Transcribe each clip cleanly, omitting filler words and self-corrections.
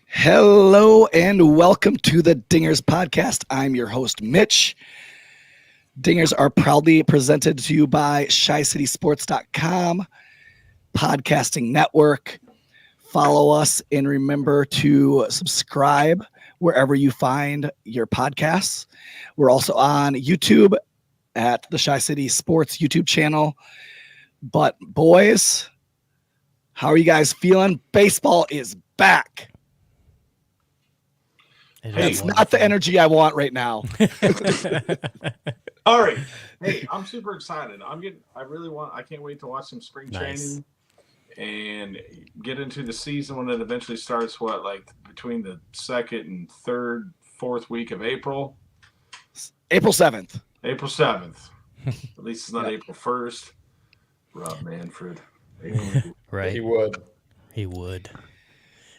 Hello and welcome to the Dingers podcast. I'm your host, Mitch. Dingers are proudly presented to you by ChiCitySports.com, Podcasting Network. Follow us and remember to subscribe wherever you find your podcasts. We're also on YouTube at the Chi City Sports YouTube channel. But boys, how are you guys feeling? Baseball is back. It's not the energy I want right now. All right. Hey, I'm super excited. I can't wait to watch some spring training and get into the season when it eventually starts, between the second and third, fourth week of April? April 7th. April 7th. At least it's not April 1st. Rob Manfred. Right. He would.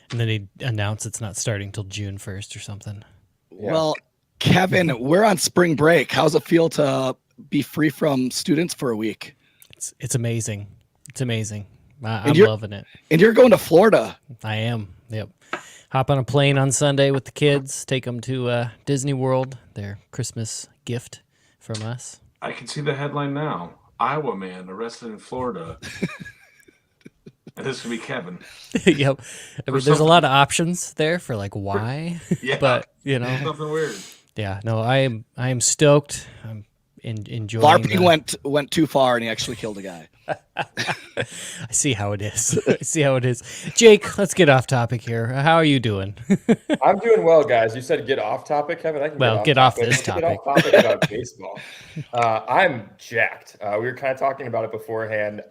And then he'd announce it's not starting till June 1st or something. Yeah. Well, Kevin, we're on spring break. How's it feel to be free from students for a week? It's amazing. It's amazing. I'm loving it. And you're going to Florida. I am. Yep. Hop on a plane on Sunday with the kids, take them to Disney World, their Christmas gift from us. I can see the headline now. Iowa man arrested in Florida. And this would be Kevin. Yep. I mean, there's a lot of options there for why. Yeah. But something weird. Yeah. No, I am stoked. I'm enjoying. Larpy went too far and he actually killed a guy. I see how it is. Jake, let's get off topic here. How are you doing? I'm doing well, guys. You said get off topic, Kevin. I can get off this topic. Get off topic about baseball. I'm jacked. We were kind of talking about it beforehand.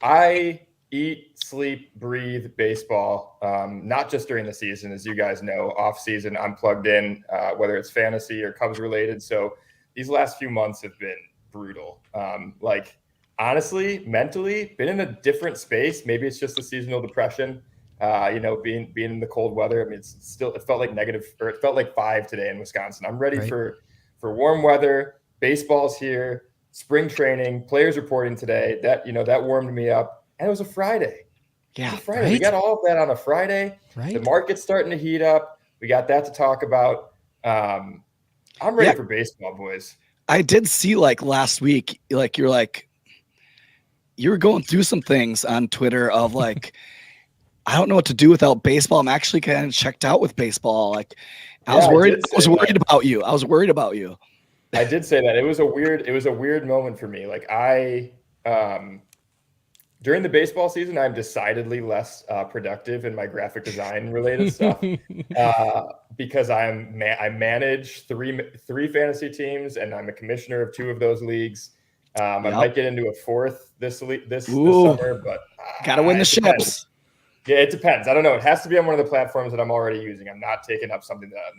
I eat, sleep, breathe baseball, not just during the season. As you guys know, off season, I'm plugged in, whether it's fantasy or Cubs related. So these last few months have been brutal. Honestly, mentally, been in a different space. Maybe it's just the seasonal depression, being in the cold weather. I mean, it felt like 5 today in Wisconsin. I'm ready for warm weather. Baseball's here. Spring training, players reporting today. That warmed me up, and it was a Friday. Yeah, Friday. Right? We got all of that on a Friday. Right. The market's starting to heat up. We got that to talk about. I'm ready for baseball, boys. I did see last week, you were going through some things on Twitter of I don't know what to do without baseball. I'm actually kind of checked out with baseball. I was worried. I was worried about you. I did say that. It was a weird moment for me. During the baseball season, I'm decidedly less productive in my graphic design related stuff because I manage three fantasy teams, and I'm a commissioner of 2 of those leagues. I might get into a 4th this summer, but gotta win the ships. Yeah, it depends. I don't know. It has to be on one of the platforms that I'm already using. I'm not taking up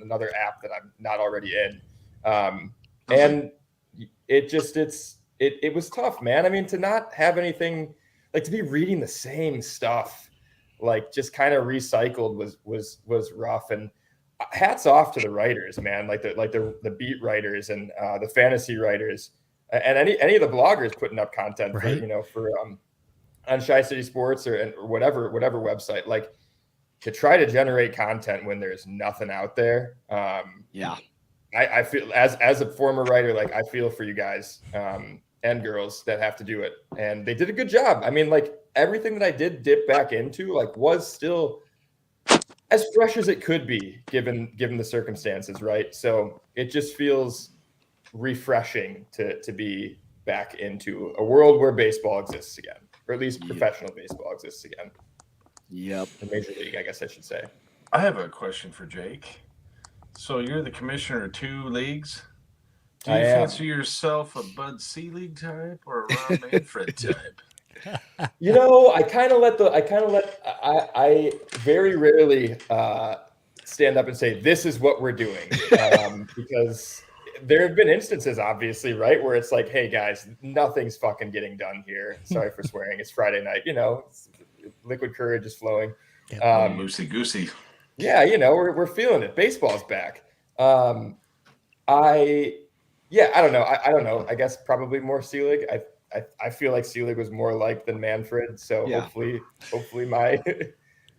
another app that I'm not already in. And it was tough, man. I mean, to not have anything, to be reading the same stuff, just kind of recycled was rough. And hats off to the writers, man, the beat writers and the fantasy writers and any of the bloggers putting up content for on Chi City Sports or whatever website, to try to generate content when there's nothing out there. I feel as a former writer, I feel for you guys and girls that have to do it, and they did a good job. I mean, everything that I did dip back into, was still as fresh as it could be given the circumstances, right? So it just feels refreshing to be back into a world where baseball exists again, or at least professional baseball exists again. Yep, the Major League, I guess I should say. I have a question for Jake. So you're the commissioner of 2 leagues. Do you fancy yourself a Bud Selig type or a Rob Manfred type? I very rarely stand up and say, this is what we're doing. Because there have been instances, obviously, right, where it's hey, guys, nothing's fucking getting done here. Sorry for swearing. It's Friday night. Liquid courage is flowing. Moosey goosey. Yeah, we're feeling it. Baseball's back. I don't know. I don't know. I guess probably more Selig. I feel like Selig was more liked than Manfred. So hopefully my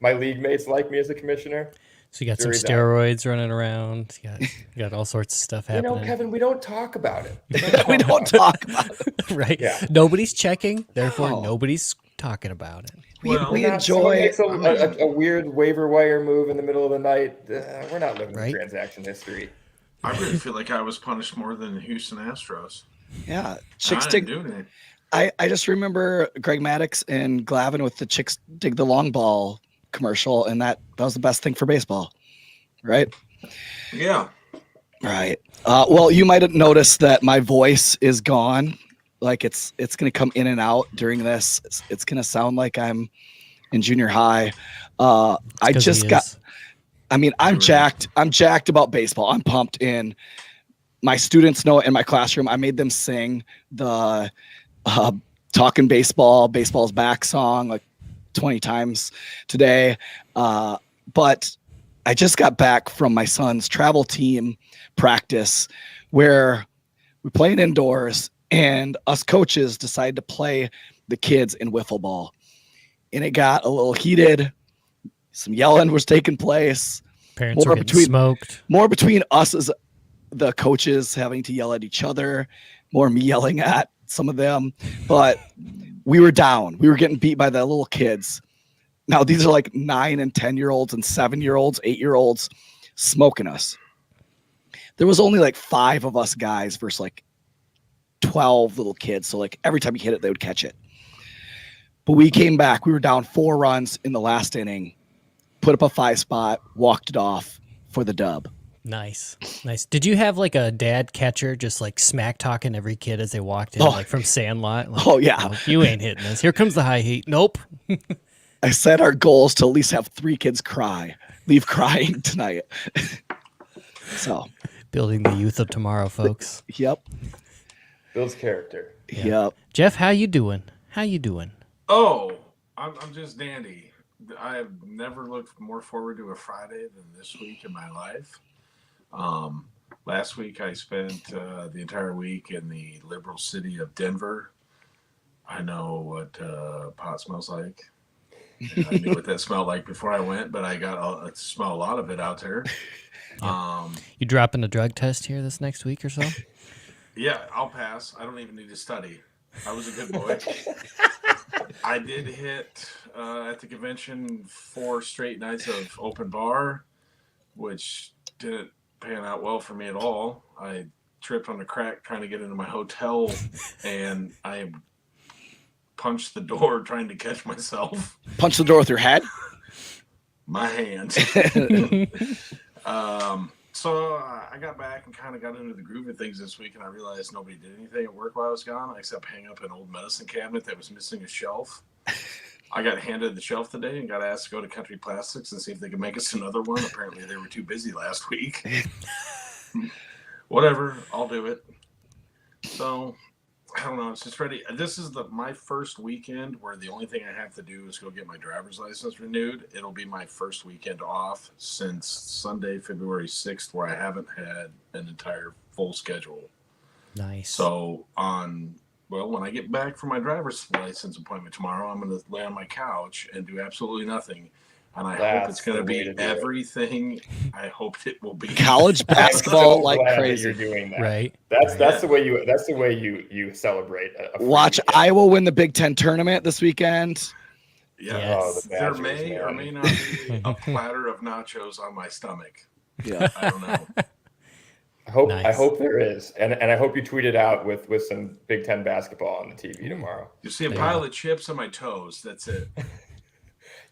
my league mates like me as a commissioner. So you got some steroids running around. You got all sorts of stuff happening. Kevin, we don't talk about it. We don't talk about it. Right? Yeah. Nobody's checking, therefore nobody's talking about it. We enjoy a weird waiver wire move in the middle of the night. We're not living in transaction history. I really feel like I was punished more than the Houston Astros. Yeah, I just remember Greg Maddux and Glavine with the Chicks Dig the Long Ball commercial, and that was the best thing for baseball, right? Yeah. Right. Well, you might have noticed that my voice is gone. Like it's going to come in and out during this. It's going to sound like I'm in junior high. I'm jacked. I'm jacked about baseball. I'm pumped in. My students know it in my classroom. I made them sing the Talking Baseball, Baseball's Back song like 20 times today. But I just got back from my son's travel team practice where we played indoors and us coaches decided to play the kids in wiffle ball. And it got a little heated. Some yelling was taking place. Parents were getting smoked. More between us as the coaches having to yell at each other, more me yelling at some of them. But we were down. We were getting beat by the little kids. Now, these are like 9 and 10-year-olds and 7-year-olds, 8-year-olds smoking us. There was only like 5 of us guys versus like 12 little kids. So like every time you hit it, they would catch it. But we came back. We were down 4 runs in the last inning, put up a 5 spot, walked it off for the dub. Nice. Did you have like a dad catcher just like smack talking every kid as they walked in, like from Sandlot? Like, yeah. You ain't hitting this. Here comes the high heat. Nope. I set our goals to at least have 3 kids leave crying tonight. So building the youth of tomorrow, folks. Yep. Builds character. Yeah. Yep. Jeff, how you doing? Oh, I'm just dandy. I have never looked more forward to a Friday than this week in my life. Last week I spent the entire week in the liberal city of Denver. I know what pot smells like. And I knew what that smelled like before I went, but I got to smell a lot of it out there. You dropping a drug test here this next week or so? Yeah, I'll pass. I don't even need to study. I was a good boy. I did hit at the convention 4 straight nights of open bar, which didn't pan out well for me at all. I tripped on a crack trying to get into my hotel, and I punched the door trying to catch myself. Punch the door with your head? My hand. So I got back and kind of got into the groove of things this week, and I realized nobody did anything at work while I was gone except hang up an old medicine cabinet that was missing a shelf. I got handed the shelf today and got asked to go to Country Plastics and see if they could make us another one. Apparently they were too busy last week. Whatever, I'll do it. So I don't know. It's just ready. This is my first weekend where the only thing I have to do is go get my driver's license renewed. It'll be my first weekend off since Sunday, February 6th, where I haven't had an entire full schedule. Nice. So when I get back from my driver's license appointment tomorrow, I'm going to lay on my couch and do absolutely nothing. And I hope it's going to be everything I hoped it will be. College basketball so like crazy. You're doing that. Right. That's the way you celebrate. Watch weekend. Iowa win the Big Ten tournament this weekend. Yeah. Yes. There may or may not be a platter of nachos on my stomach. Yeah. I don't know. I hope there is, and I hope you tweet it out with some Big Ten basketball on the TV tomorrow. You see a pile of chips on my toes. That's it.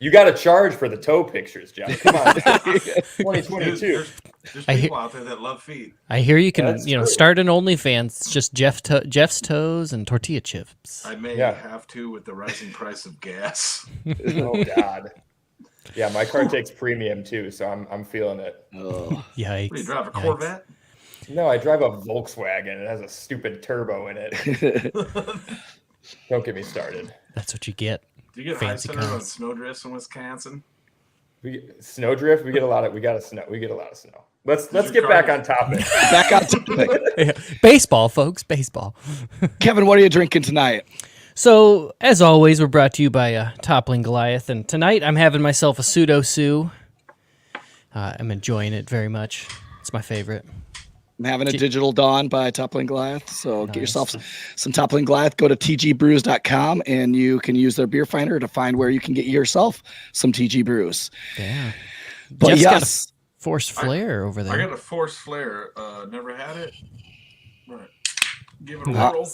You got to charge for the toe pictures, Jeff. Come on, 2022. There's people out there that love feet. I hear you can start an OnlyFans. It's just Jeff's toes and tortilla chips. I may have to with the rising price of gas. Oh God. Yeah, my car takes premium too, so I'm feeling it. Oh. Yikes! What, do you drive a Corvette? No, I drive a Volkswagen. It has a stupid turbo in it. Don't get me started. That's what you get. Do you get fancy high center on cars. snowdrifts in Wisconsin? Snowdrift. We get a lot of snow. Let's get back on topic. Back on topic. Baseball, folks. Baseball. Kevin, what are you drinking tonight? So, as always, we're brought to you by Toppling Goliath, and tonight I'm having myself a pseudo Sue. I'm enjoying it very much. It's my favorite. I'm having a Digital Dawn by Toppling Goliath. So Nice. get yourself some Toppling Goliath. Go to tgbrews.com and you can use their beer finder to find where you can get yourself some TG Brews. Yeah. But Jeff's got yes, a forced flare over there. I got a forced flare. Never had it. Right. Give it a Wow. whirl.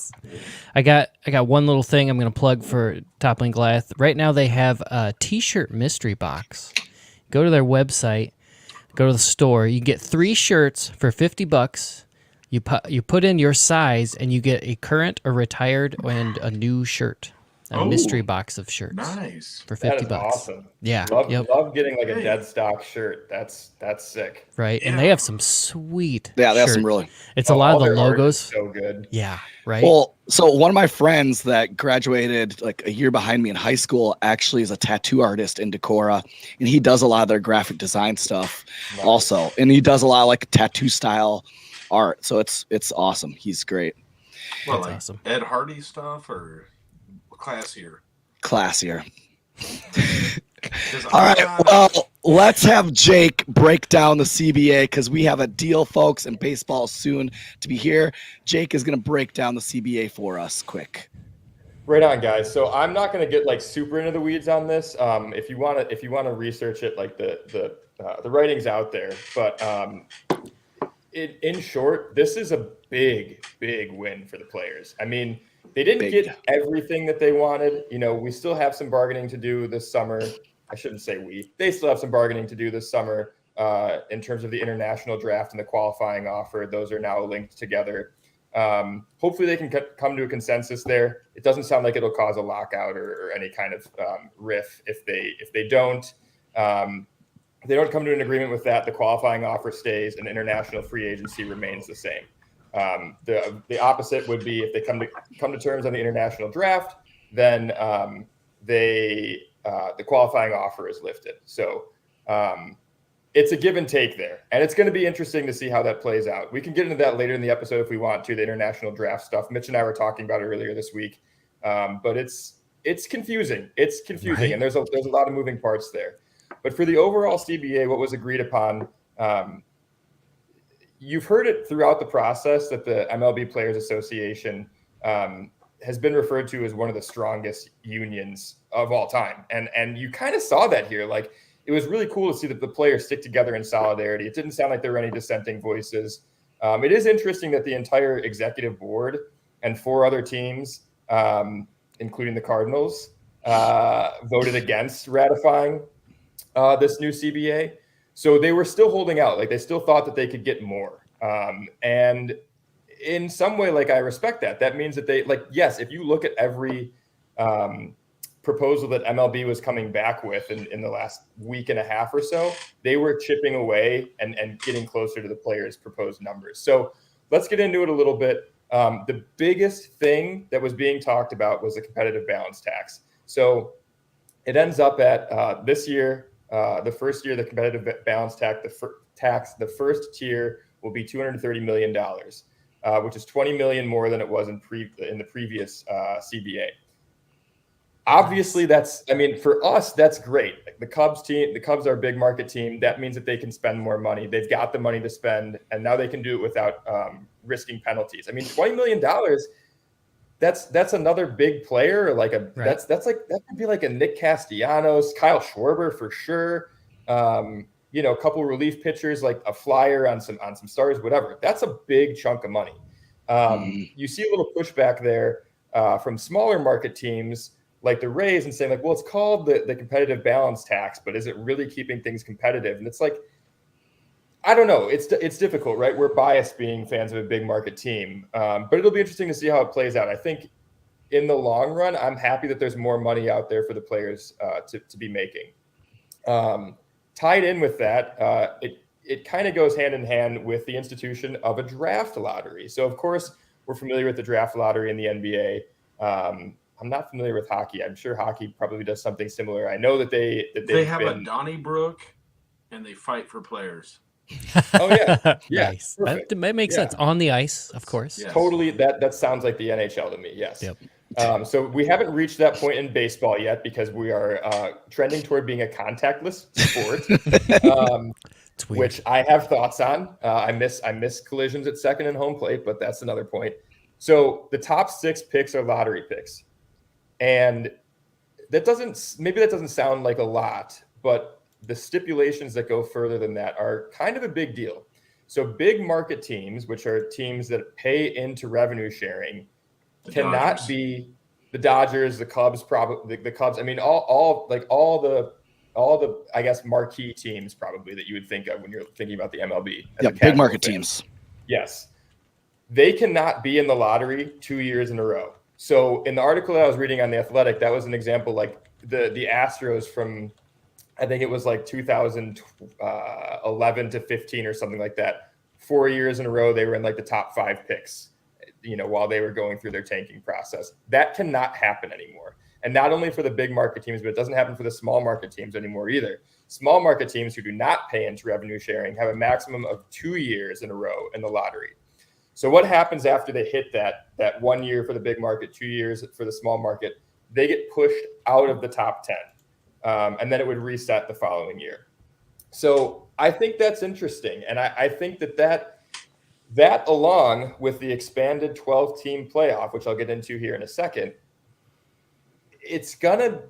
I got one little thing I'm going to plug for Toppling Goliath. Right now they have a T-shirt mystery box. Go to their website, go to the store. You get 3 shirts for $50. You put in your size, and you get a current, a retired, and a new shirt. A mystery box of shirts. Nice. For $50. That is awesome. Yeah. Love getting like a dead stock shirt. That's sick. Right. And they have some sweet yeah, they have shirts. some really. It's a lot of All the their art is logos. so good. Yeah. Right. Well, so one of my friends that graduated like a year behind me in high school actually is a tattoo artist in Decorah, and he does a lot of their graphic design stuff also. And he does a lot of like tattoo style art. So it's awesome. He's great. Well, That's like awesome. Ed Hardy stuff or classier? Classier. 'Cause All I'm right. not- Well, let's have Jake break down the CBA because we have a deal, folks, and baseball soon to be here. Jake is going to break down the CBA for us quick. Right on, guys. So I'm not going to get like super into the weeds on this. If you want to research it, like the writing's out there. But in short, this is a big win for the players. I mean, they didn't get everything that they wanted. You know, we still have some bargaining to do this summer. I shouldn't say we. They still have some bargaining to do this summer in terms of the international draft and the qualifying offer. Those are now linked together. Hopefully they can come to a consensus there. It doesn't sound like it'll cause a lockout or any kind of riff if they don't. If they don't come to an agreement with that, the qualifying offer stays and international free agency remains the same. The opposite would be if they come to terms on the international draft, then the qualifying offer is lifted. So it's a give and take there, and it's going to be interesting to see how that plays out. We can get into that later in the episode if we want to, the international draft stuff. Mitch and I were talking about it earlier this week, but it's confusing. It's confusing, Right. and there's a lot of moving parts there. But for the overall CBA, what was agreed upon, you've heard it throughout the process that the MLB Players Association has been referred to as one of the strongest unions of all time. And you kind of saw that here. Like, it was really cool to see that the players stick together in solidarity. It didn't sound like there were any dissenting voices. It is interesting that the entire executive board and 4 other teams, including the Cardinals, voted against ratifying this new CBA. So they were still holding out. Like, they still thought that they could get more. And in some way, like, I respect that. That means that they, like, yes, if you look at every proposal that MLB was coming back with in the last week and a half or so, they were chipping away and getting closer to the players' proposed numbers. So let's get into it a little bit. The biggest thing that was being talked about was the competitive balance tax. So it ends up at this year, the first year, the competitive balance tax, the first tier will be $230 million, which is $20 million more than it was in the previous CBA. Obviously, for us, that's great. Like, the Cubs are a big market team. That means that they can spend more money. They've got the money to spend, and now they can do it without risking penalties. I mean, $20 million. That's another big player. Like that could be like a Nick Castellanos, Kyle Schwarber for sure. A couple relief pitchers, like a flyer on some stars, whatever. That's a big chunk of money. You see a little pushback there from smaller market teams like the Rays and saying, like, well, it's called the competitive balance tax, but is it really keeping things competitive? And it's like, I don't know. It's difficult, right? We're biased being fans of a big market team, but it'll be interesting to see how it plays out. I think in the long run, I'm happy that there's more money out there for the players to be making. Tied in with that, it kind of goes hand in hand with the institution of a draft lottery. So, of course, we're familiar with the draft lottery in the NBA. I'm not familiar with hockey. I'm sure hockey probably does something similar. I know that they have a Donnybrook, and they fight for players. Oh yeah, yeah. Nice. That makes sense. On the ice, of course. Yes. Totally. That sounds like the NHL to me. Yes. Yep. So we haven't reached that point in baseball yet because we are trending toward being a contactless sport, which I have thoughts on. I miss collisions at second and home plate, but that's another point. So the top 6 picks are lottery picks, and that doesn't sound like a lot, but the stipulations that go further than that are kind of a big deal. So big market teams, which are teams that pay into revenue sharing, cannot be the Dodgers, the Cubs, probably the Cubs. I mean, all the I guess marquee teams probably that you would think of when you're thinking about the MLB. Yeah, big market teams. Yes, they cannot be in the lottery 2 years in a row. So in the article that I was reading on The Athletic, that was an example. Like the Astros from, I think it was like 2011 to 15 or something like that. 4 years in a row, they were in like the top 5 picks, while they were going through their tanking process. That cannot happen anymore. And not only for the big market teams, but it doesn't happen for the small market teams anymore either. Small market teams who do not pay into revenue sharing have a maximum of 2 years in a row in the lottery. So what happens after they hit that 1 year for the big market, 2 years for the small market? They get pushed out of the top 10. And then it would reset the following year. So I think that's interesting. And I think that along with the expanded 12-team playoff, which I'll get into here in a second, it's gonna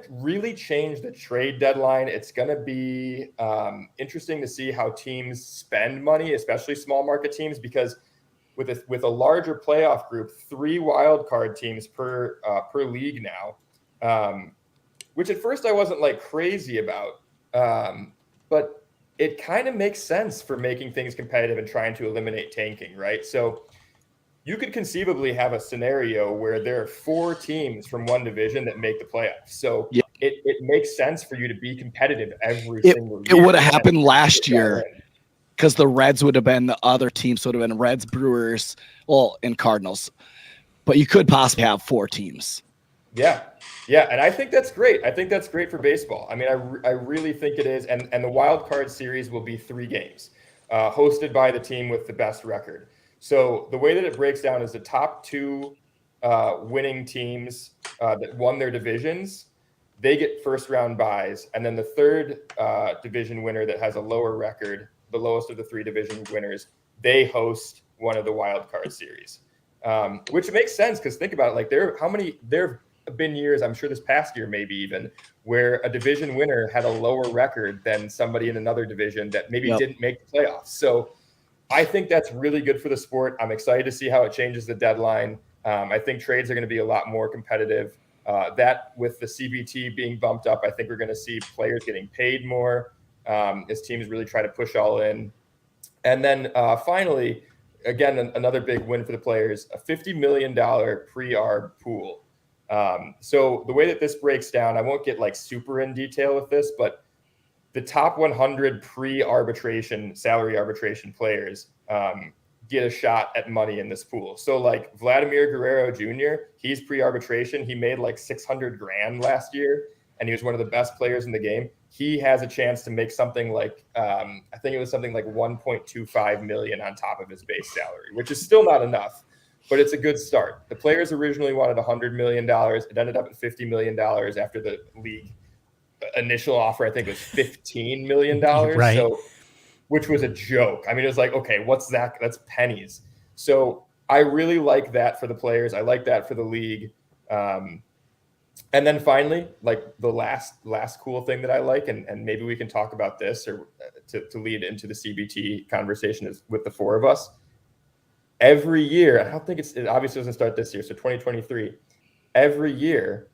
really change the trade deadline. It's gonna be interesting to see how teams spend money, especially small market teams, because with a larger playoff group, 3 wild card teams per league now, which at first I wasn't like crazy about, but it kind of makes sense for making things competitive and trying to eliminate tanking, right? So you could conceivably have a scenario where there are 4 teams from one division that make the playoffs. So it makes sense for you to be competitive every single year. It would have happened last year because the Reds would have been the other teams. So it would have been Reds, Brewers, and Cardinals. But you could possibly have 4 teams. Yeah. And I think that's great. I think that's great for baseball. I mean, I really think it is. And the wild card series will be 3 games, hosted by the team with the best record. So the way that it breaks down is the top 2 winning teams that won their divisions, they get first round byes. And then the third division winner that has a lower record, the lowest of the 3 division winners, they host one of the wild card series, which makes sense because think about it. Like there have been years, I'm sure this past year maybe even, where a division winner had a lower record than somebody in another division that maybe didn't make the playoffs. So I think that's really good for the sport. I'm excited to see how it changes the deadline. I think trades are going to be a lot more competitive. That with the CBT being bumped up, I think we're going to see players getting paid more as teams really try to push all in. And then finally, again, another big win for the players, a $50 million pre-arb pool. So the way that this breaks down, I won't get like super in detail with this, but the top 100 pre-arbitration, salary arbitration players get a shot at money in this pool. So like Vladimir Guerrero Jr., he's pre-arbitration. He made like $600,000 last year, and he was one of the best players in the game. He has a chance to make something like, I think it was something like $1.25 million on top of his base salary, which is still not enough, but it's a good start. The players originally wanted $100 million. It ended up at $50 million after the league initial offer, I think, was $15 million. Right. So, which was a joke. I mean, it was like, okay, what's that? That's pennies. So I really like that for the players. I like that for the league. And then finally, like the last cool thing that I like, and maybe we can talk about this or to lead into the CBT conversation is with the 4 of us. Every year, I don't think it obviously doesn't start this year, so 2023, every year,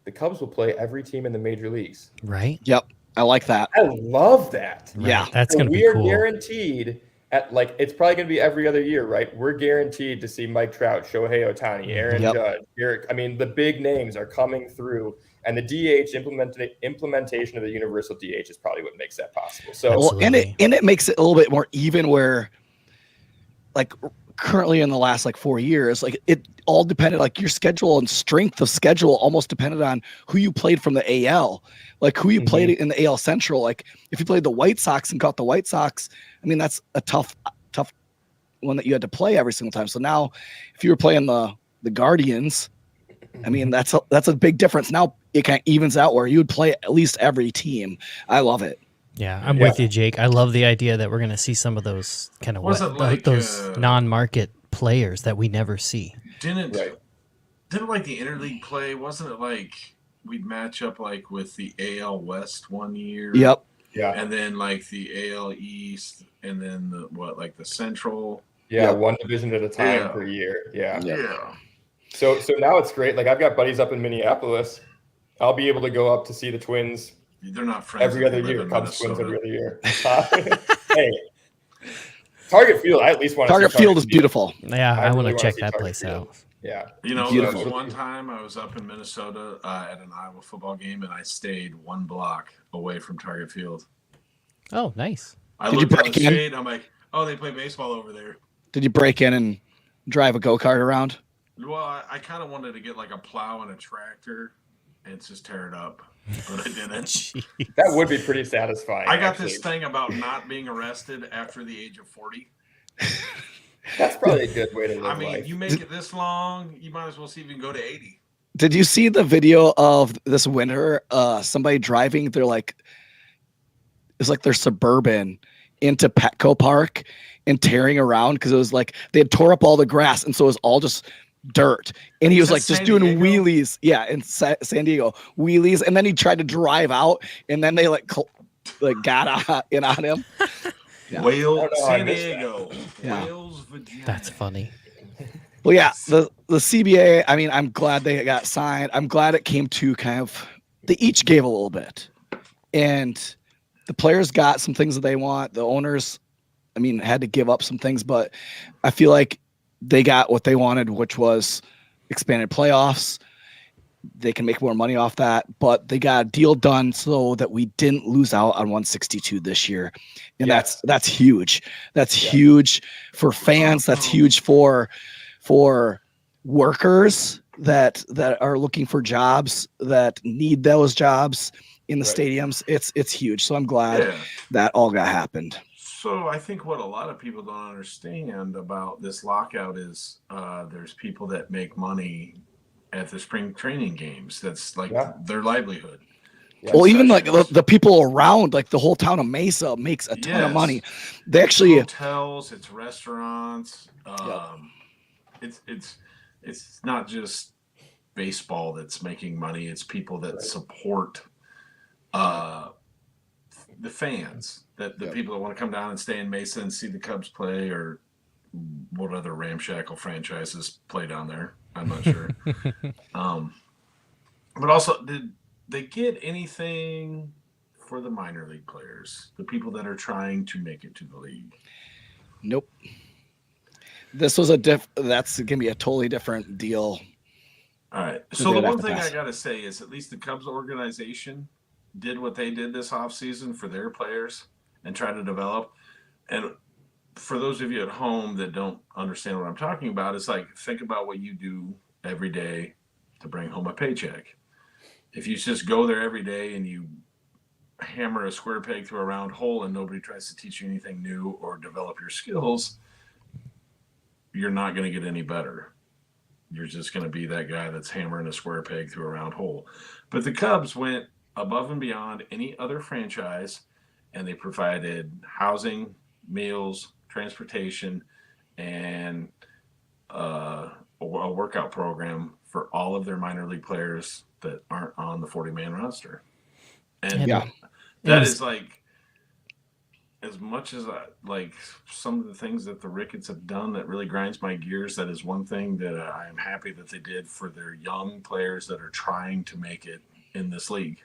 the Cubs will play every team in the major leagues. Right. Yep. I like that. I love that. Right. Yeah. That's going to be cool. We are guaranteed at it's probably going to be every other year, right? We're guaranteed to see Mike Trout, Shohei Ohtani, Aaron Judge, Eric. I mean, the big names are coming through, and the DH implementation of the universal DH is probably what makes that possible. So, and it makes it a little bit more even where, like, currently in the last 4 years, it all depended, your schedule and strength of schedule almost depended on who you played from the AL, who you played in the AL Central. If you played the White Sox and caught the White Sox, I mean, that's a tough one that you had to play every single time. So now if you were playing the Guardians, I mean, that's a big difference. Now it kind of evens out where you would play at least every team. I love it. Yeah, I'm with you, Jake. I love the idea that we're going to see some of those kind of those non-market players that we never see. Didn't like the interleague play? Wasn't it like we'd match up like with the AL West one year? Yep. Yeah. And then like the AL East, and then the Central. Yeah, one division at a time per year. Yeah. Yeah. So now it's great. Like I've got buddies up in Minneapolis. I'll be able to go up to see the Twins. They're not friends every other year. Cubs Twins every other year. Hey, Target Field. I at least want to. Target Field is beautiful. Yeah, I want to check that place out. Yeah, there was one time I was up in Minnesota at an Iowa football game, and I stayed 1 block away from Target Field. Oh, nice. I looked down the street. I'm like, oh, they play baseball over there. Did you break in and drive a go-kart around? Well, I kind of wanted to get like a plow and a tractor and just tear it up, but I didn't. That would be pretty satisfying. I got this thing about not being arrested after the age of 40. That's probably a good way to live life. You make it this long, you might as well see if you can go to 80. Did you see the video of this winter? Somebody driving, it's like their Suburban into Petco Park and tearing around because it was like they had tore up all the grass, and so it was all just dirt. And he was like just doing wheelies. Yeah, in San Diego, wheelies, and then he tried to drive out, and then they like got in on him. Yeah. Wales, San Diego, Wales, Virginia. That's funny. Well, yeah, the CBA. I mean, I'm glad they got signed. I'm glad it came to kind of they each gave a little bit, and the players got some things that they want. The owners, I mean, had to give up some things, but I feel like they got what they wanted, which was expanded playoffs. They can make more money off that, but they got a deal done so that we didn't lose out on 162 this year. And that's huge. That's huge for fans. That's huge for workers that are looking for jobs, that need those jobs in the stadiums. It's huge. So I'm glad that all got happened. So I think what a lot of people don't understand about this lockout is there's people that make money at the spring training games. That's like their livelihood. Yeah, well, even like the people around, like the whole town of Mesa makes a ton of money. They actually hotels, it's restaurants. It's not just baseball that's making money. It's people that support the fans, that the people that want to come down and stay in Mesa and see the Cubs play, or what other ramshackle franchises play down there. I'm not sure. But also, did they get anything for the minor league players, the people that are trying to make it to the league? Nope. This was that's going to be a totally different deal. All right. So the one thing I got to say is at least the Cubs organization did what they did this offseason for their players and try to develop. And for those of you at home that don't understand what I'm talking about, it's like, think about what you do every day to bring home a paycheck. If you just go there every day and you hammer a square peg through a round hole and nobody tries to teach you anything new or develop your skills, you're not going to get any better. You're just going to be that guy that's hammering a square peg through a round hole. But the Cubs went above and beyond any other franchise, and they provided housing, meals, transportation, and a workout program for all of their minor league players that aren't on the 40-man roster. And that is like, as much as I like some of the things that the Ricketts have done that really grinds my gears, that is one thing that I am happy that they did for their young players that are trying to make it in this league.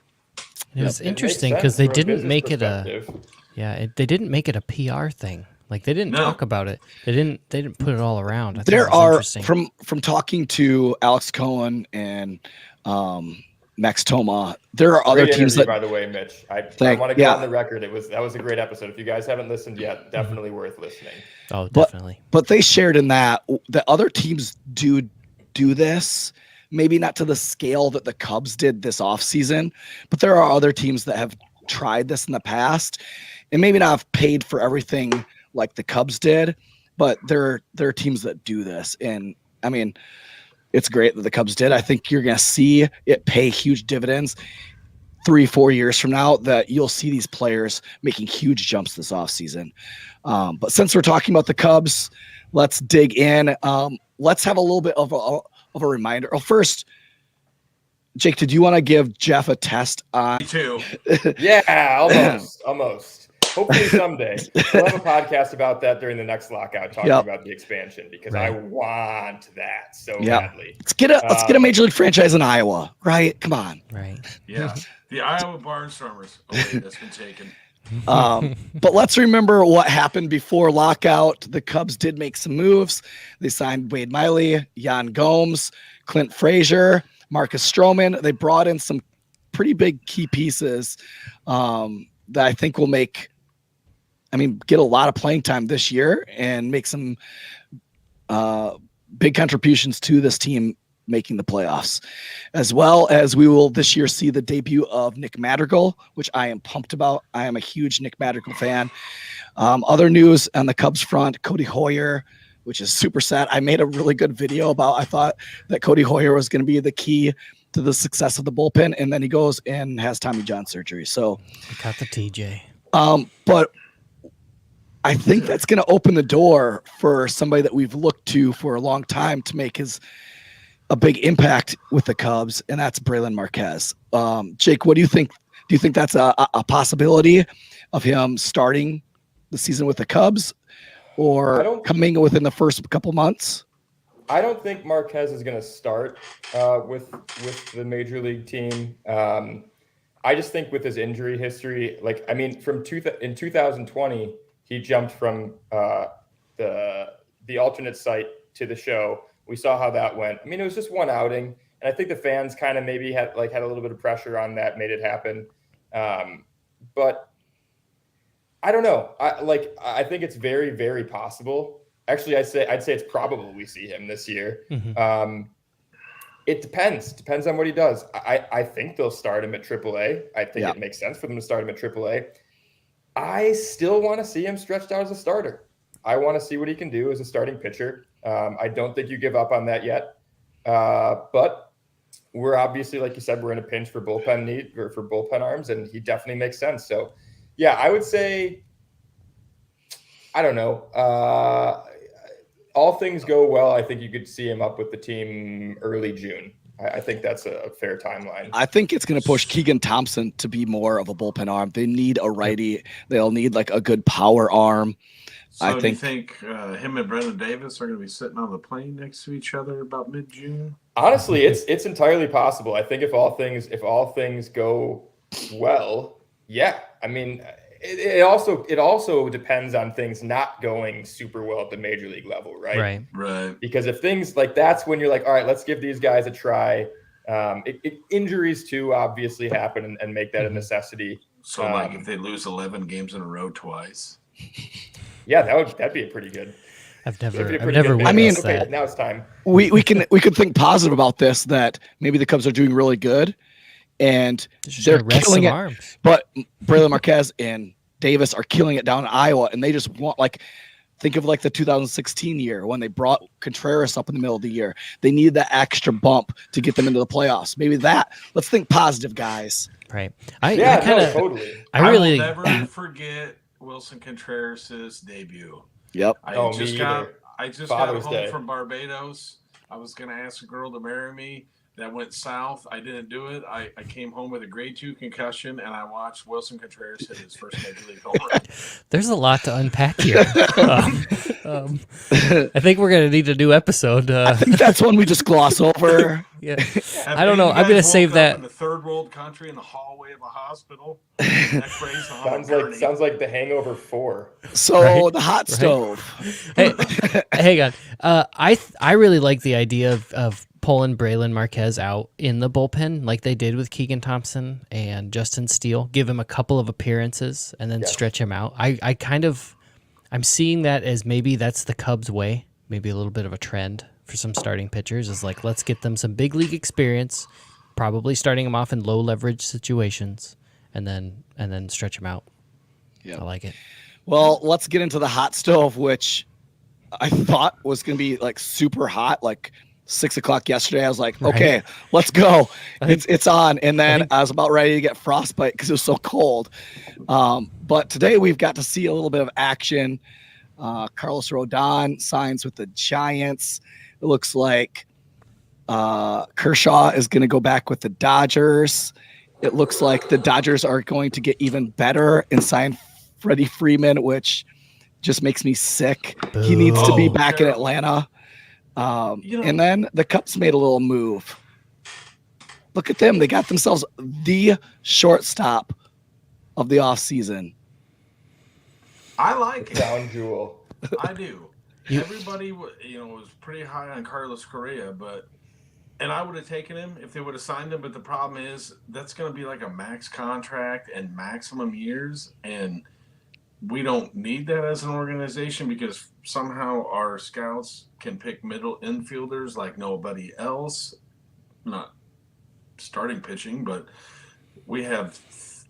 It's interesting because they didn't make it they didn't make it a PR thing. Like they didn't talk about it. They didn't put it all around. There are from talking to Alex Cohen and Max Toma, there are other teams that, by the way, Mitch, I want to go on the record. That was a great episode. If you guys haven't listened yet, definitely worth listening. Oh, definitely. But they shared in that other teams do this, maybe not to the scale that the Cubs did this offseason, but there are other teams that have tried this in the past and maybe not have paid for everything like the Cubs did, but there are teams that do this. And I mean, it's great that the Cubs did. I think you're going to see it pay huge dividends 3-4 years from now, that you'll see these players making huge jumps this offseason. But since we're talking about the Cubs, let's dig in. Let's have a little bit of a reminder. Well, first, Jake, did you want to give Jeff a test on? Me too. Yeah, almost. Hopefully someday we'll have a podcast about that during the next lockout, talking about the expansion, because I want that so badly. Let's get a major league franchise in Iowa, right? Come on. Right. Yeah. The Iowa Barnstormers. Oh, wait, that's been taken. But let's remember what happened before lockout. The Cubs did make some moves. They signed Wade Miley, Jan Gomes, Clint Frazier, Marcus Stroman. They brought in some pretty big key pieces that I think will get a lot of playing time this year and make some big contributions to this team making the playoffs, as well as we will this year see the debut of Nick Madrigal, which I am pumped about. I am a huge Nick Madrigal fan. Other news on the Cubs front, Cody Hoyer, which is super sad. I made a really good video about, I thought that Cody Hoyer was going to be the key to the success of the bullpen, and then he goes and has Tommy John surgery. So got the TJ. But I think that's going to open the door for somebody that we've looked to for a long time to make a big impact with the Cubs, and that's Braylon Marquez. Jake, what do you think? Do you think that's a possibility of him starting the season with the Cubs, or coming within the first couple months? I don't think Marquez is going to start with the major league team. I just think with his injury history, in 2020, he jumped from the alternate site to the show. We saw how that went. I mean, it was just one outing, and I think the fans kind of maybe had a little bit of pressure on that, made it happen. But I don't know. I think it's very, very possible. Actually, I'd say it's probable we see him this year. Mm-hmm. It depends on what he does. I think they'll start him at AAA. I think it makes sense for them to start him at AAA. I still want to see him stretched out as a starter. I want to see what he can do as a starting pitcher. I don't think you give up on that yet. But we're obviously, like you said, we're in a pinch for bullpen need or for bullpen arms, and he definitely makes sense. So, yeah, I would say, I don't know. All things go well, I think you could see him up with the team early June. I think that's a fair timeline. I think it's going to push Keegan Thompson to be more of a bullpen arm. They need a righty. They'll need a good power arm. So do you think him and Brendan Davis are going to be sitting on the plane next to each other about mid-June? Honestly, it's entirely possible. I think if all things go well, yeah. I mean, it also depends on things not going super well at the major league level, right? Right. Because if things that's when you're like, all right, let's give these guys a try. Injuries too obviously happen and make that a necessity. So if they lose 11 games in a row twice. Yeah, that'd be a pretty good. I've never I mean, okay, now it's time. We could think positive about this, that maybe the Cubs are doing really good and they're killing it. Arms. But Braylon Marquez and Davis are killing it down in Iowa, and they just want think of the 2016 year when they brought Contreras up in the middle of the year. They needed that extra bump to get them into the playoffs. Maybe let's think positive, guys. Right. Totally. I will never forget Wilson Contreras' debut. Yep. I just got home Day. from Barbados. I was going to ask a girl to marry me. That went south. I didn't do it. I came home with a grade 2 concussion, and I watched Wilson Contreras hit his first major league home run. There's a lot to unpack here. I think we're going to need a new episode. I think that's one we just gloss over. Yeah. I don't know. I'm going to save that. In the third world country in the hallway of a hospital. Sounds like The Hangover 4. So the hot stove. Hey, hang on. I really like the idea of pulling Braylon Marquez out in the bullpen like they did with Keegan Thompson and Justin Steele. Give him a couple of appearances and then stretch him out. I'm seeing that as maybe that's the Cubs' way, maybe a little bit of a trend for some starting pitchers is let's get them some big league experience, probably starting them off in low leverage situations and then stretch them out. Yeah. I like it. Well, let's get into the hot stove, which I thought was going to be super hot, 6:00 yesterday. I was like, okay, let's go. It's on. And then I was about ready to get frostbite because it was so cold. But today we've got to see a little bit of action. Carlos Rodon signs with the Giants. It looks like Kershaw is going to go back with the Dodgers. It looks like the Dodgers are going to get even better and sign Freddie Freeman, which just makes me sick. Boo. He needs to be back in Atlanta. And then the Cubs made a little move. Look at them. They got themselves the shortstop of the offseason. I like it. Down jewel. I do. Everybody, was pretty high on Carlos Correa, and I would have taken him if they would have signed him. But the problem is that's going to be like a max contract and maximum years, and we don't need that as an organization because somehow our scouts can pick middle infielders like nobody else. Not starting pitching, but we have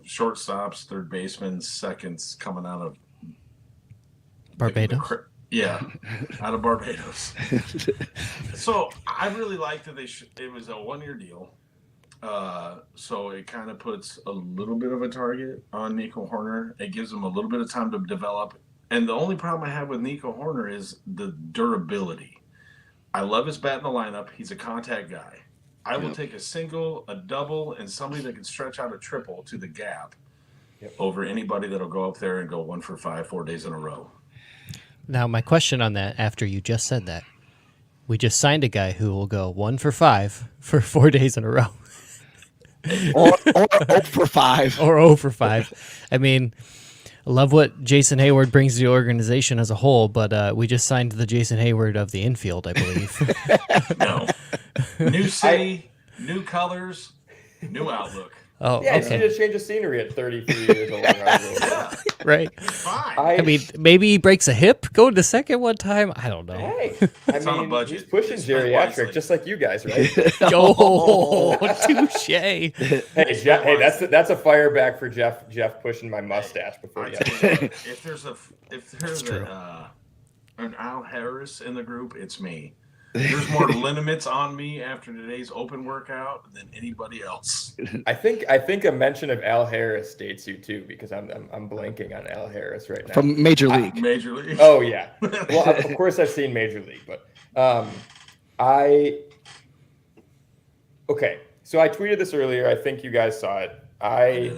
shortstops, third basemen, seconds coming out of Barbados. Out of Barbados. So I really like that it was a 1-year deal. So it kind of puts a little bit of a target on Nico Horner. It gives him a little bit of time to develop. And the only problem I have with Nico Horner is the durability. I love his bat in the lineup. He's a contact guy. I will take a single, a double, and somebody that can stretch out a triple to the gap over anybody that'll go up there and go 1 for 5, 4 days in a row. Now, my question on that, after you just said that, we just signed a guy who will go 1 for 5 for 4 days in a row. or 0 for 5. Or 0 for 5. I mean, I love what Jason Hayward brings to the organization as a whole, but we just signed the Jason Hayward of the infield, I believe. No. New city, new colors, new outlook. Oh, yeah, okay. you need to change the scenery at 33 years old. Right. Fine. I mean, maybe he breaks a hip, go to second one time. I don't know. Hey, It's on a budget. he's pushing It's spent geriatric, wisely. just like you guys, right? Oh, touche. Hey, Jeff, that's a fire back for Jeff pushing my mustache before I the tell episode. you what, if there's an Al Harris in the group, it's me. There's more lineaments on me after today's open workout than anybody else. I think a mention of Al Harris dates you too, because I'm blanking on Al Harris right now. From Major League. Major League. Oh yeah. Well, of course I've seen Major League, but okay. So I tweeted this earlier. I think you guys saw it. I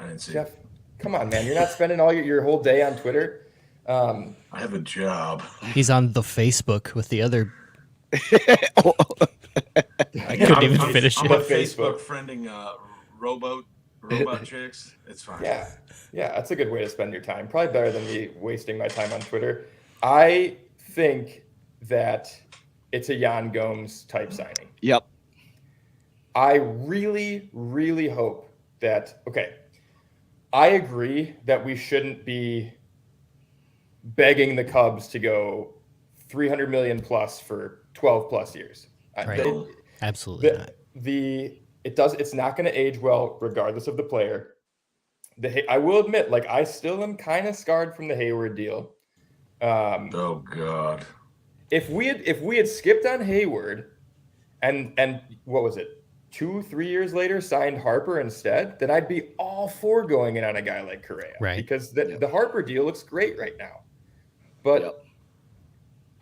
didn't see Jeff, it. come on, man. You're not spending all your whole day on Twitter. I have a job. He's on the Facebook with the other. I Yeah, couldn't even finish I'm it. on Facebook friending robot chicks. It's fine. Yeah, that's a good way to spend your time. Probably better than me wasting my time on Twitter. I think that it's a Jan Gomes type signing. Yep. I really, really hope that, okay, I agree that we shouldn't be begging the Cubs to go $300 million plus for 12 plus years. Right. Absolutely not. It's not going to age well regardless of the player. I will admit, like, I still am kind of scarred from the Hayward deal. Oh God. If we had skipped on Hayward and what was it, 2-3 years later signed Harper instead, then I'd be all for going in on a guy like Correa. Right. Because the Harper deal looks great right now. But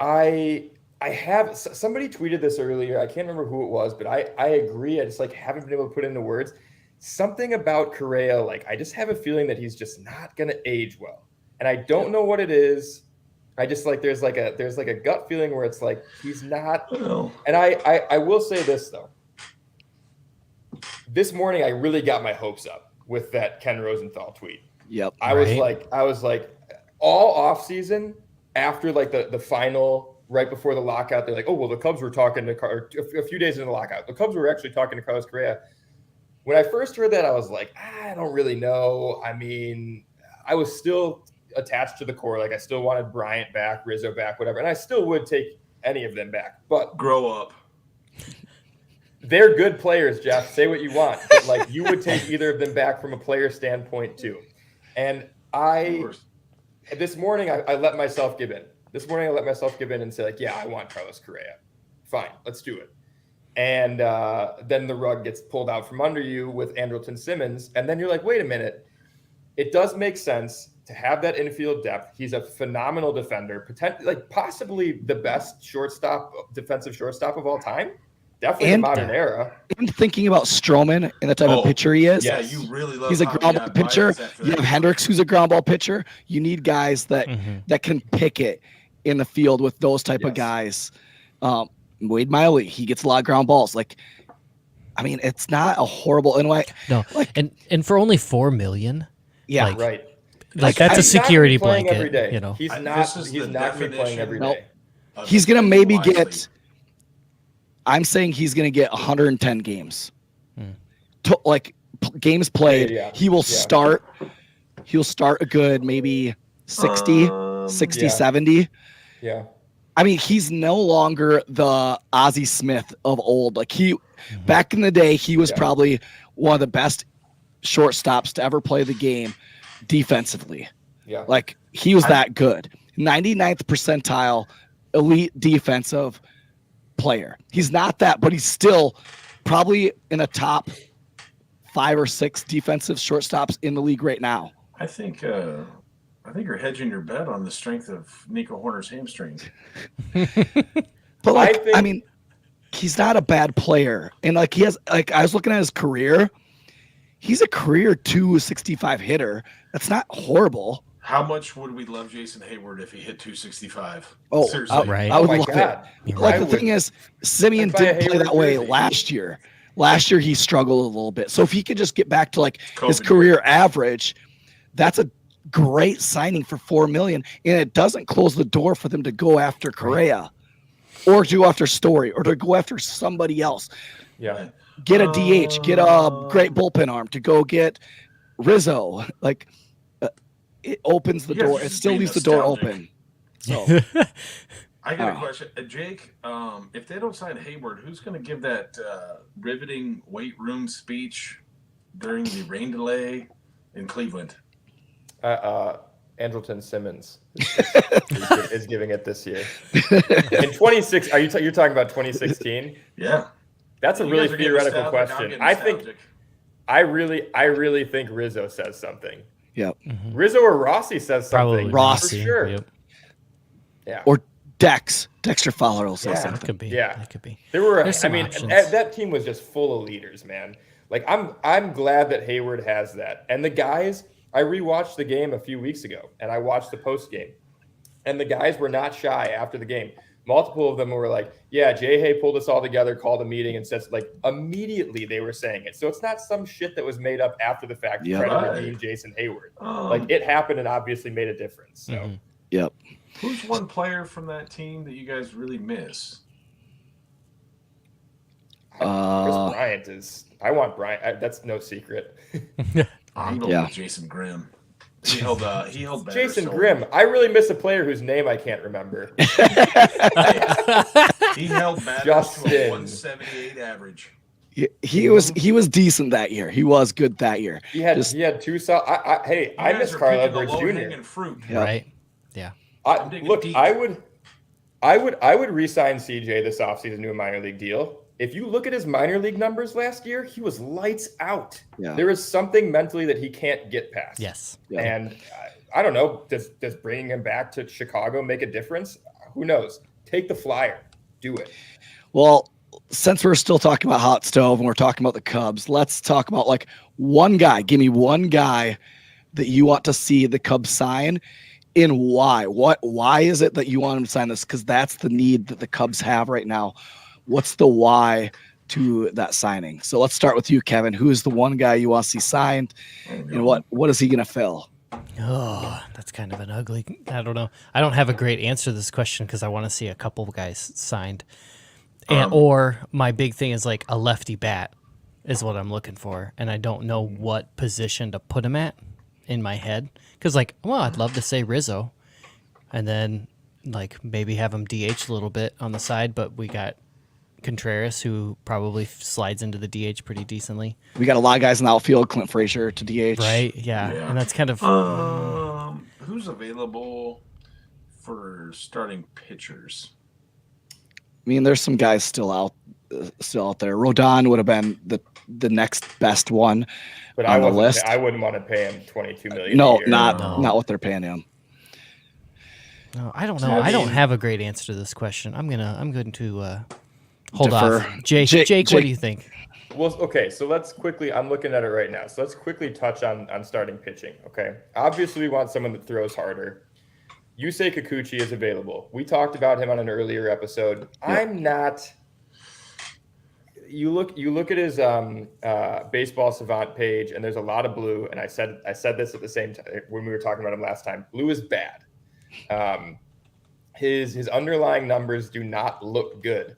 I have, somebody tweeted this earlier. I can't remember who it was, but I agree. I just haven't been able to put into words. Something about Correa, I just have a feeling that he's just not going to age well. And I don't know what it is. I just there's a gut feeling where it's he's not. And I will say this though. This morning I really got my hopes up with that Ken Rosenthal tweet. Yep. I was like all off season after the final right before the lockout, they're oh well, the Cubs were talking to a few days into the lockout. The Cubs were actually talking to Carlos Correa. When I first heard that, I was like, I don't really know. I mean, I was still attached to the core. I still wanted Bryant back, Rizzo back, whatever, and I still would take any of them back. But grow up. They're good players, Jeff. Say what you want, but you would take either of them back from a player standpoint too. And this morning I let myself give in. And say yeah, I want Carlos Correa Fine, let's do it. And then the rug gets pulled out from under you with Andrelton Simmons. And then you're like, wait a minute. It does make sense to have that infield depth. He's a phenomenal defender, possibly the best defensive shortstop of all time. Definitely the modern era. And thinking about Stroman and the type of pitcher he is. Yeah, you really love. He's a ground ball pitcher. You have Hendricks, who's a ground ball pitcher. You need guys that can pick it in the field with those type of guys. Wade Miley, he gets a lot of ground balls. It's not a horrible anyway. No, and for only $4 million. Yeah, right. That's a security blanket. Every day. He's not going to be playing every day. He's going to maybe get. I'm saying he's going to get 110 games. Games played. He will start. He'll start a good maybe 60, 70. Yeah. He's no longer the Ozzie Smith of old. Back in the day, he was probably one of the best shortstops to ever play the game defensively. Yeah. He was that good. 99th percentile elite defensive player. He's not that, but he's still probably in a top 5 or 6 defensive shortstops in the league right now. I think you're hedging your bet on the strength of Nico Horner's hamstring. But he's not a bad player. And he has I was looking at his career. He's a career 265 hitter. That's not horrible. How much would we love Jason Hayward if he hit 265? Oh, seriously. Right. I would love it. The thing is, Simeon didn't play that way last year. Last year he struggled a little bit. So if he could just get back to his career average, that's a great signing for $4 million, and it doesn't close the door for them to go after Correa, or to go after Story, or to go after somebody else. Yeah, get a DH, get a great bullpen arm to go get Rizzo. It opens the door. It still leaves the door open. So I got a question, Jake. If they don't sign Hayward, who's going to give that riveting weight room speech during the rain delay in Cleveland? Andrelton Simmons is giving it this year. In 26, you're talking about 2016? Yeah, that's a really theoretical question. I really think Rizzo says something. Yep. Rizzo or Rossi says something. Probably Rossi, for sure. Yep. Yeah. Or Dexter Fowler will say something. It could be. Yeah, it could be. There were. Options. That team was just full of leaders, man. I'm glad that Hayward has that. And the guys, I rewatched the game a few weeks ago, and I watched the post game, and the guys were not shy after the game. Multiple of them were like, "Yeah, Jay Hay pulled us all together, called a meeting, and says immediately they were saying it." So it's not some shit that was made up after the fact to try to redeem Jason Hayward. It happened and obviously made a difference. So, Yep. Who's one player from that team that you guys really miss? Chris Bryant is. I want Bryant. That's no secret. I'm going with Jason Grimm. He held Jason Grimm. I really miss a player whose name I can't remember. He held batters to a 178 average. He was decent that year. He was good that year. He had 2 solid. I miss Carl Edwards Jr. Fruit. Yep. Right. Yeah. I would re-sign CJ this offseason to a minor league deal. If you look at his minor league numbers last year, he was lights out. Yeah. There is something mentally that he can't get past. Yes. Yeah. And I don't know, does bringing him back to Chicago make a difference? Who knows? Take the flyer. Do it. Well, since we're still talking about hot stove and we're talking about the Cubs, let's talk about one guy. Give me one guy that you want to see the Cubs sign, and why. Why is it that you want him to sign this? Because that's the need that the Cubs have right now. What's the why to that signing? So let's start with you, Kevin. Who is the one guy you want to see signed, and what is he going to fill? Oh, that's kind of an ugly. I don't know. I don't have a great answer to this question because I want to see a couple of guys signed, or my big thing is a lefty bat is what I'm looking for, and I don't know what position to put him at in my head because I'd love to say Rizzo, and then maybe have him DH a little bit on the side, but we got Contreras, who probably slides into the DH pretty decently. We got a lot of guys in the outfield. Clint Frazier to DH. Right, yeah. And that's kind of... who's available for starting pitchers? mean, there's some guys still out there. Rodon would have been the next best one, but on the list. I wouldn't want to pay him $22 million. No, a year. not what they're paying him. No, I don't know. I don't have a great answer to this question. I'm going to hold Defer. off. Jake, what do you think? Well, okay, so let's quickly. I'm looking at it right now. So let's quickly touch on starting pitching. Okay, obviously we want someone that throws harder. Yusei Kikuchi is available. We talked about him on an earlier episode. Yep. I'm not. You look at his baseball savant page, and there's a lot of blue. And I said this at the same time when we were talking about him last time. Blue is bad. His underlying numbers do not look good.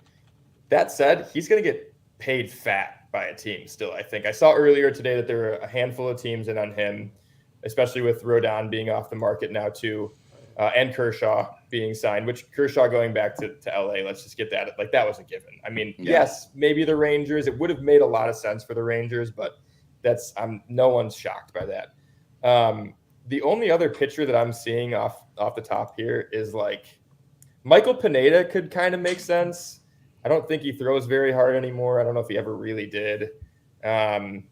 That said, he's going to get paid fat by a team still, I think. I saw earlier today that there were a handful of teams in on him, especially with Rodon being off the market now too, and Kershaw being signed, which Kershaw going back to LA, let's just get that. Like, that was a given. I mean, yes, maybe the Rangers, it would have made a lot of sense for the Rangers, but no one's shocked by that. The only other pitcher that I'm seeing off the top here is like Michael Pineda could kind of make sense. I don't think he throws very hard anymore. I don't know if he ever really did. God,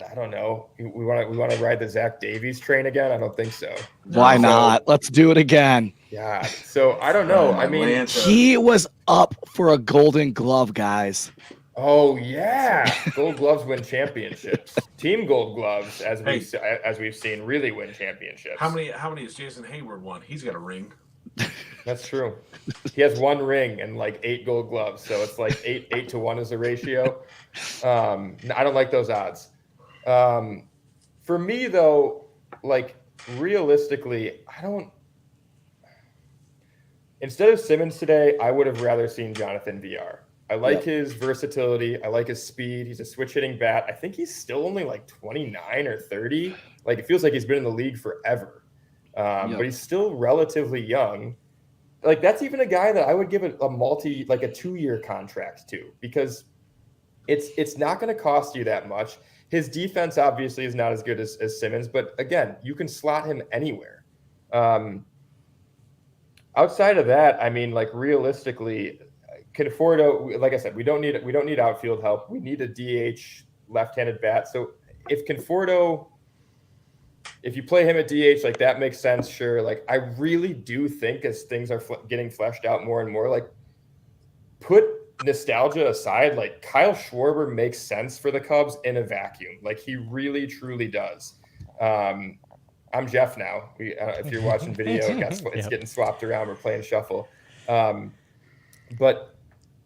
I don't know. We want to ride the Zach Davies train again? I don't think so. Why not? Let's do it again. Yeah. So I don't know. I mean, he was up for a Golden Glove, guys. Oh yeah, Gold Gloves win championships. Team Gold Gloves, as we've seen, really win championships. How many has Jason Hayward won? He's got a ring. That's true. He has one ring and like 8 Gold Gloves, so it's like 8 to 1 is the ratio. I don't like those odds. For me though, like realistically, instead of Simmons today, I would have rather seen Jonathan VR. I like his versatility. I like his speed. He's a switch hitting bat. I think he's still only like 29 or 30. Like, it feels like he's been in the league forever. But he's still relatively young. Like, that's even a guy that I would give a 2-year contract to, because it's not going to cost you that much. His defense obviously is not as good as Simmons, but again, you can slot him anywhere. Outside of that, I mean, like, realistically, Conforto, like I said, we don't need outfield help. We need a DH left-handed bat. So if you play him at DH, like, that makes sense. Sure. Like, I really do think as things are getting fleshed out more and more, like, put nostalgia aside, like, Kyle Schwarber makes sense for the Cubs in a vacuum. Like, he really, truly does. I'm Jeff now. If you're watching video, it's getting swapped around. We're playing shuffle. But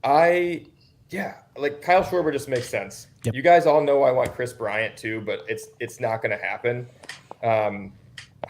like, Kyle Schwarber just makes sense. Yep. You guys all know I want Chris Bryant too, but it's not going to happen. I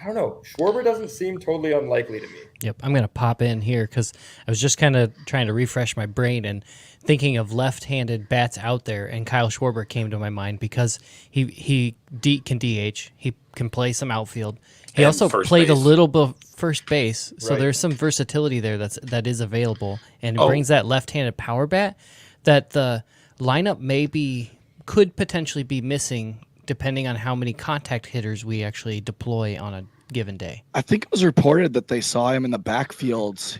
don't know. Schwarber doesn't seem totally unlikely to me. Yep, I'm going to pop in here because I was just kind of trying to refresh my brain and thinking of left-handed bats out there, and Kyle Schwarber came to my mind because he can DH. He can play some outfield. He also played a little bit first base, so there's some versatility there that is available, and it brings that left-handed power bat that the lineup could potentially be missing depending on how many contact hitters we actually deploy on a given day. I think it was reported that they saw him in the backfields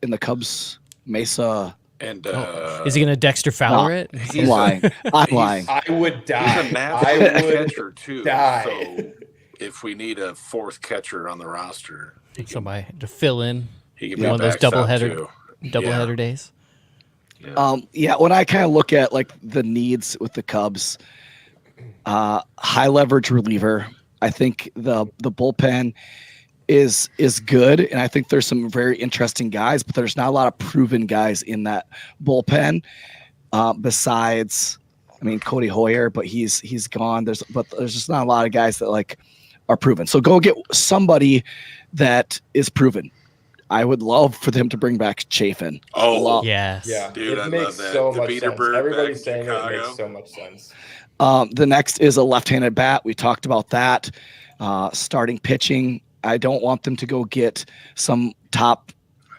in the Cubs Mesa. And is he going to Dexter Fowler it? I'm lying. I would die. He's a natural catcher too. Die. So if we need a 4th catcher on the roster, somebody to fill in, he can be one of those doubleheader days. Yeah. When I kind of look at like the needs with the Cubs, high leverage reliever, I think the bullpen is good, and I think there's some very interesting guys, but there's not a lot of proven guys in that bullpen. Besides, I mean, Cody Hoyer, but he's gone. There's just not a lot of guys that like are proven. So go get somebody that is proven. I would love for them to bring back Chafin. Oh, yes. Yeah, dude, it makes so much sense. Everybody's saying it makes so much sense. The next is a left-handed bat. We talked about that. Starting pitching. I don't want them to go get some top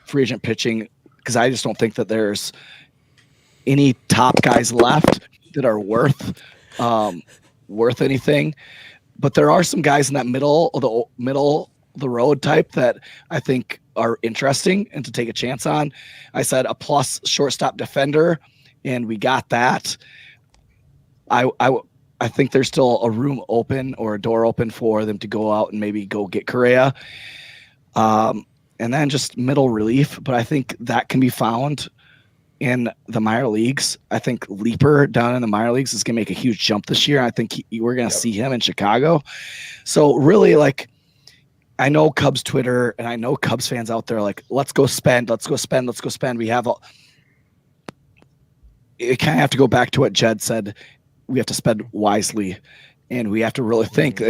free agent pitching because I just don't think that there's any top guys left that are worth anything. But there are some guys in that middle of the road type that I think are interesting and to take a chance on. I said a plus shortstop defender, and we got that. I think there's still a room open or a door open for them to go out and maybe go get Correa. And then just middle relief, but I think that can be found in the minor leagues. I think Leaper down in the minor leagues is going to make a huge jump this year. I think we're going to see him in Chicago. So really, like, I know Cubs Twitter and I know Cubs fans out there, like, let's go spend. We have it kind of have to go back to what Jed said. We have to spend wisely, and we have to really think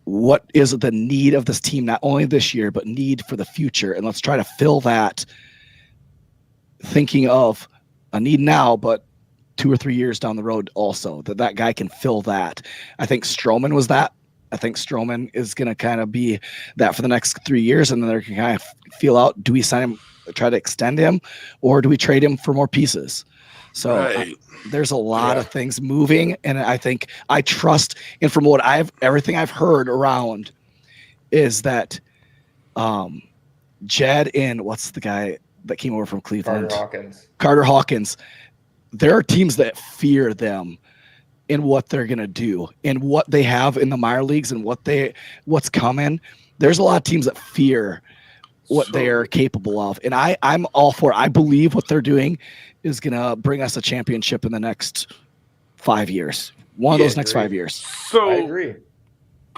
what is the need of this team, not only this year, but need for the future. And let's try to fill that, thinking of a need now, but 2 or 3 years down the road also, that guy can fill that. I think Stroman was that. I think Stroman is going to kind of be that for the next 3 years, and then they can kind of feel out, do we sign him, try to extend him, or do we trade him for more pieces? So there's a lot of things moving, and I think I trust, and from what everything I've heard around is that Jed and what's the guy that came over from Cleveland? Carter Hawkins. There are teams that fear them in what they're going to do and what they have in the minor leagues and what's coming. There's a lot of teams that fear what they are capable of. And I'm all for it. I believe what they're doing is going to bring us a championship in the next 5 years. One of those next 5 years. So I agree.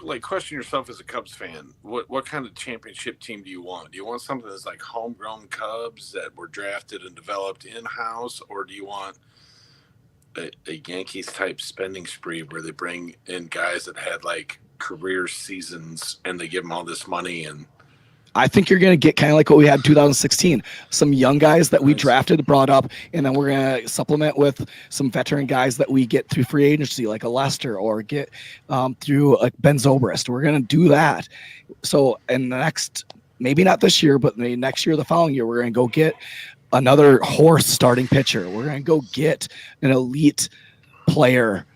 Like, question yourself as a Cubs fan. What kind of championship team do you want? Do you want something that's like homegrown Cubs that were drafted and developed in-house, or do you want a Yankees type spending spree where they bring in guys that had like career seasons and they give them all this money? And I think you're going to get kind of like what we had in 2016, some young guys that we drafted, brought up, and then we're going to supplement with some veteran guys that we get through free agency, like a Lester, or get through like Ben Zobrist. We're going to do that. So in the next, maybe not this year, but maybe next year, the following year, we're going to go get another horse starting pitcher. We're going to go get an elite player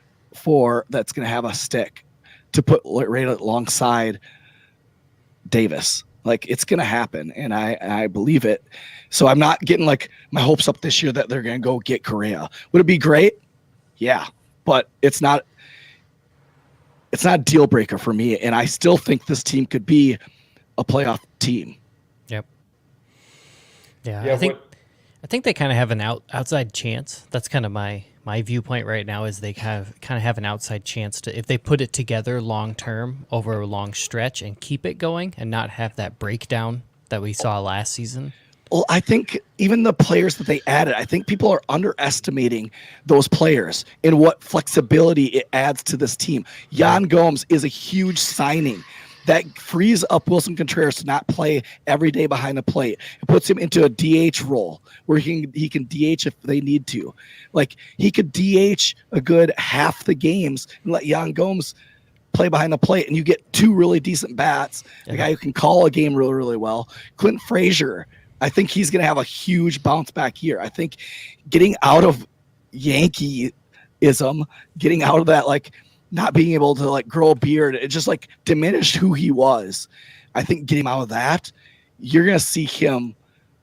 that's going to have a stick to put right alongside Davis. Like, it's going to happen, and I believe it. So I'm not getting like my hopes up this year that they're going to go get Correa. Would it be great? Yeah, but it's not a deal breaker for me, and I still think this team could be a playoff team. Yep. Yeah, I think they kind of have an outside chance. That's kind of my viewpoint right now, is they kind of have an outside chance to, if they put it together long term over a long stretch and keep it going and not have that breakdown that we saw last season. Well, I think even the players that they added, I think people are underestimating those players and what flexibility it adds to this team. Yan Gomes is a huge signing that frees up Wilson Contreras to not play every day behind the plate. It puts him into a DH role where he can DH if they need to. Like, he could DH a good half the games and let Yan Gomes play behind the plate, and you get two really decent bats, a guy who can call a game really, really well. Clint Frazier, I think he's going to have a huge bounce back year. I think getting out of Yankeeism, getting out of that, like, not being able to like grow a beard, it just like diminished who he was. I think getting him out of that, you're going to see him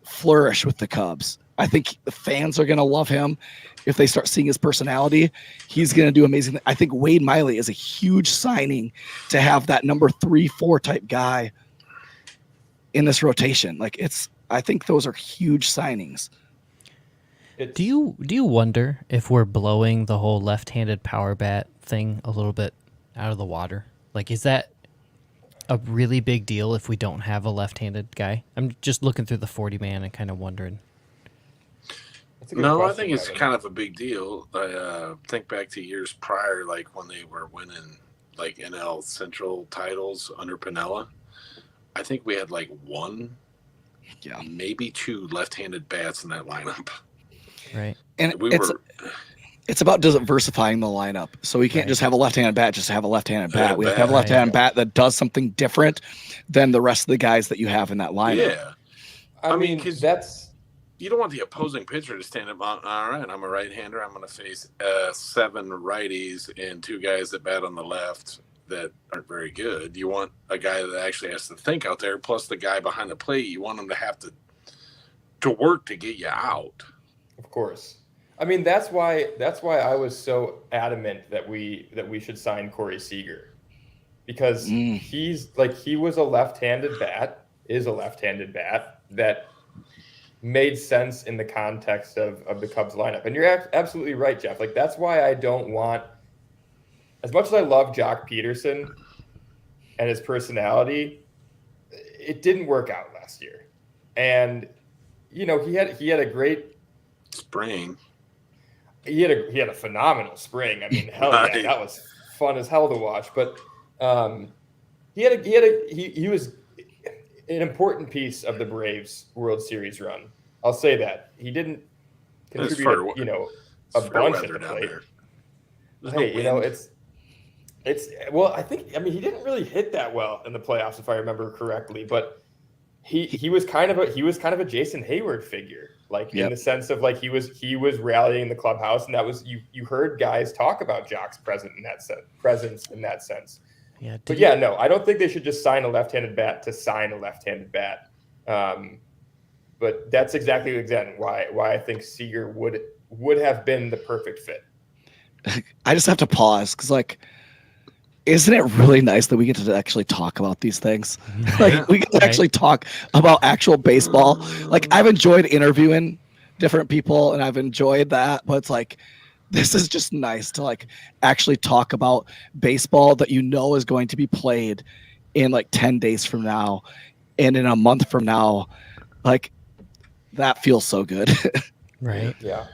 flourish with the Cubs. I think the fans are going to love him if they start seeing his personality. He's going to do amazing. I think Wade Miley is a huge signing to have that number 3-4 type guy in this rotation. Like, I think those are huge signings. Do you wonder if we're blowing the whole left-handed power bat thing a little bit out of the water? Like, is that a really big deal if we don't have a left-handed guy? I'm just looking through the 40-man and kind of wondering. No, I think it's kind of a big deal. I think back to years prior, like when they were winning like NL Central titles under Piniella. I think we had like one, maybe two left-handed bats in that lineup. Right. And it's about diversifying the lineup. So we can't just have a left-handed bat, just have a left-handed bat. We have to have a left-handed bat that does something different than the rest of the guys that you have in that lineup. Yeah. I mean, because you don't want the opposing pitcher to stand up, all right, I'm a right-hander. I'm going to face 7 righties and 2 guys that bat on the left that aren't very good. You want a guy that actually has to think out there. Plus, the guy behind the plate, you want him to have to work to get you out. Of course. I mean, that's why I was so adamant that we should sign Corey Seager, because he was a left-handed bat, is a left-handed bat that made sense in the context of the Cubs lineup. And you're absolutely right, Jeff. Like, that's why I don't want, as much as I love Jock Peterson and his personality, it didn't work out last year. And, you know, he had a great spring. He had a phenomenal spring. I mean, hell yeah, that was fun as hell to watch. But he was an important piece of the Braves World Series run. I'll say that. He didn't contribute, a bunch at the plate. Hey, he didn't really hit that well in the playoffs, if I remember correctly. But he was kind of a Jason Hayward figure, in the sense of he was rallying the clubhouse, and that was you heard guys talk about Jock's presence in that sense. Yeah, but no, I don't think they should just sign a left-handed bat to sign a left-handed bat. But that's exactly why I think Seager would have been the perfect fit. I just have to pause because, isn't it really nice that we get to actually talk about these things? We get to actually talk about actual baseball. I've enjoyed interviewing different people, and I've enjoyed that, but it's this is just nice to actually talk about baseball that is going to be played in 10 days from now and in a month from now. That feels so good. Right. Yeah.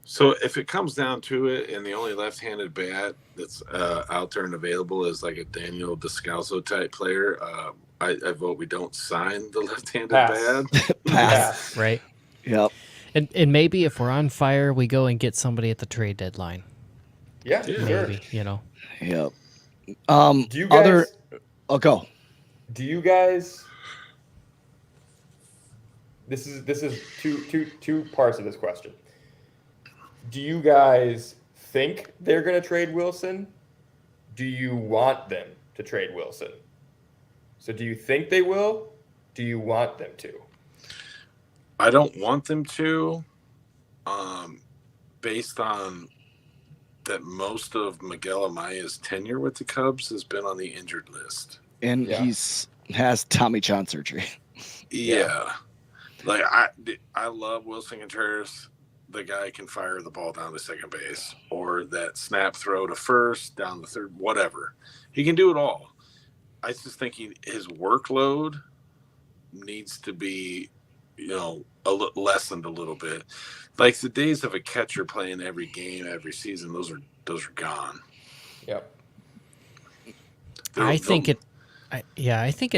So if it comes down to it, and the only left-handed bat that's out there and available is a Daniel Descalso type player, I vote we don't sign the left-handed bat. Pass. Right. Yep. And maybe if we're on fire, we go and get somebody at the trade deadline. Yeah, maybe, sure. Yep. Do you guys? I'll go. Do you guys? This is two parts of this question. Do you guys think they're going to trade Wilson? Do you want them to trade Wilson? So do you think they will? Do you want them to? I don't want them to, based on that most of Miguel Amaya's tenure with the Cubs has been on the injured list. And has Tommy John surgery. Yeah. I love Wilson Contreras. The guy can fire the ball down to second base, or that snap throw to first, down the third, whatever. He can do it all. I just think his workload needs to be, lessened a little bit. The days of a catcher playing every game, every season, those are gone. Yep. I think it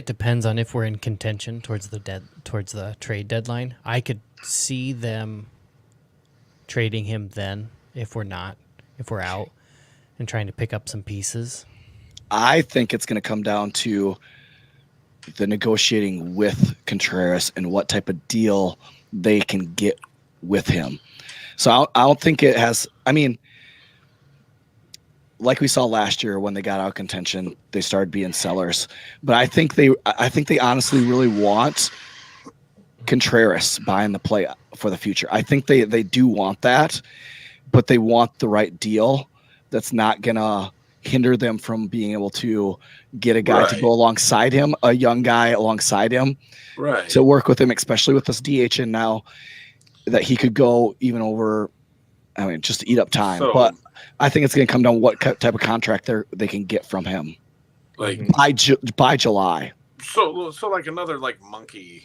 depends on if we're in contention towards the trade deadline. I could see them trading him then if we're out and trying to pick up some pieces. I think it's going to come down to the negotiating with Contreras and what type of deal they can get with him. So I don't think it has. I mean, like we saw last year when they got out of contention, they started being sellers. But I think they honestly really want Contreras buying the play for the future. I think they do want that, but they want the right deal that's not gonna hinder them from being able to get a guy to go alongside him, a young guy alongside him, to work with him, especially with this DH in now, that he could go even over. I mean, just to eat up time. But I think it's going to come down to what type of contract they can get from him, by July. So another monkey,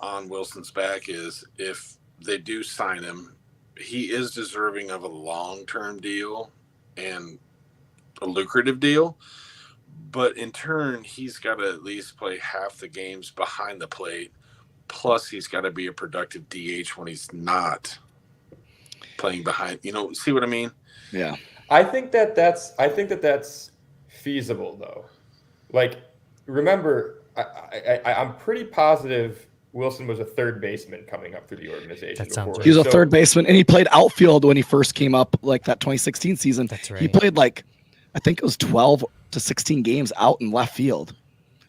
on Wilson's back is if they do sign him, he is deserving of a long-term deal and a lucrative deal. But in turn, he's got to at least play half the games behind the plate. Plus, he's got to be a productive DH when he's not playing behind. See what I mean? Yeah. I think that's feasible though. Remember, I'm pretty positive Wilson was a third baseman coming up through the organization. He was a third baseman, and he played outfield when he first came up, that 2016 season. That's right. He played I think it was 12 to 16 games out in left field.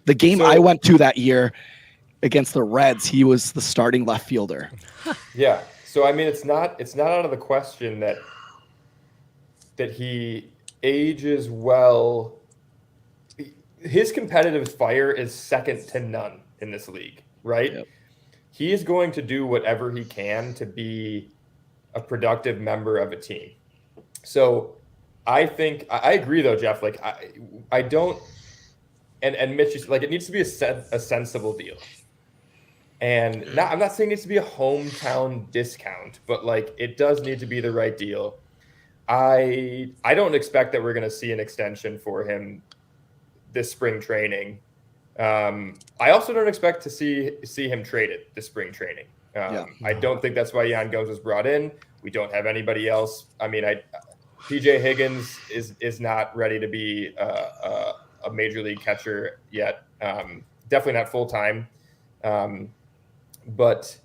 The game So- I went to that year against the Reds, he was the starting left fielder. Yeah. So I mean, it's not out of the question that he ages well. His competitive fire is second to none in this league, right? Yep. He is going to do whatever he can to be a productive member of a team. So I think I agree though, Jeff. Like I don't, and Mitch, like it needs to be a sensible deal. And I'm not saying it needs to be a hometown discount, but like it does need to be the right deal. I don't expect that we're going to see an extension for him this spring training. I also don't expect to see him traded this spring training. I don't think that's why Yan Gomes was brought in. We don't have anybody else. I mean, PJ Higgins is not ready to be a major league catcher yet. Definitely not full time. But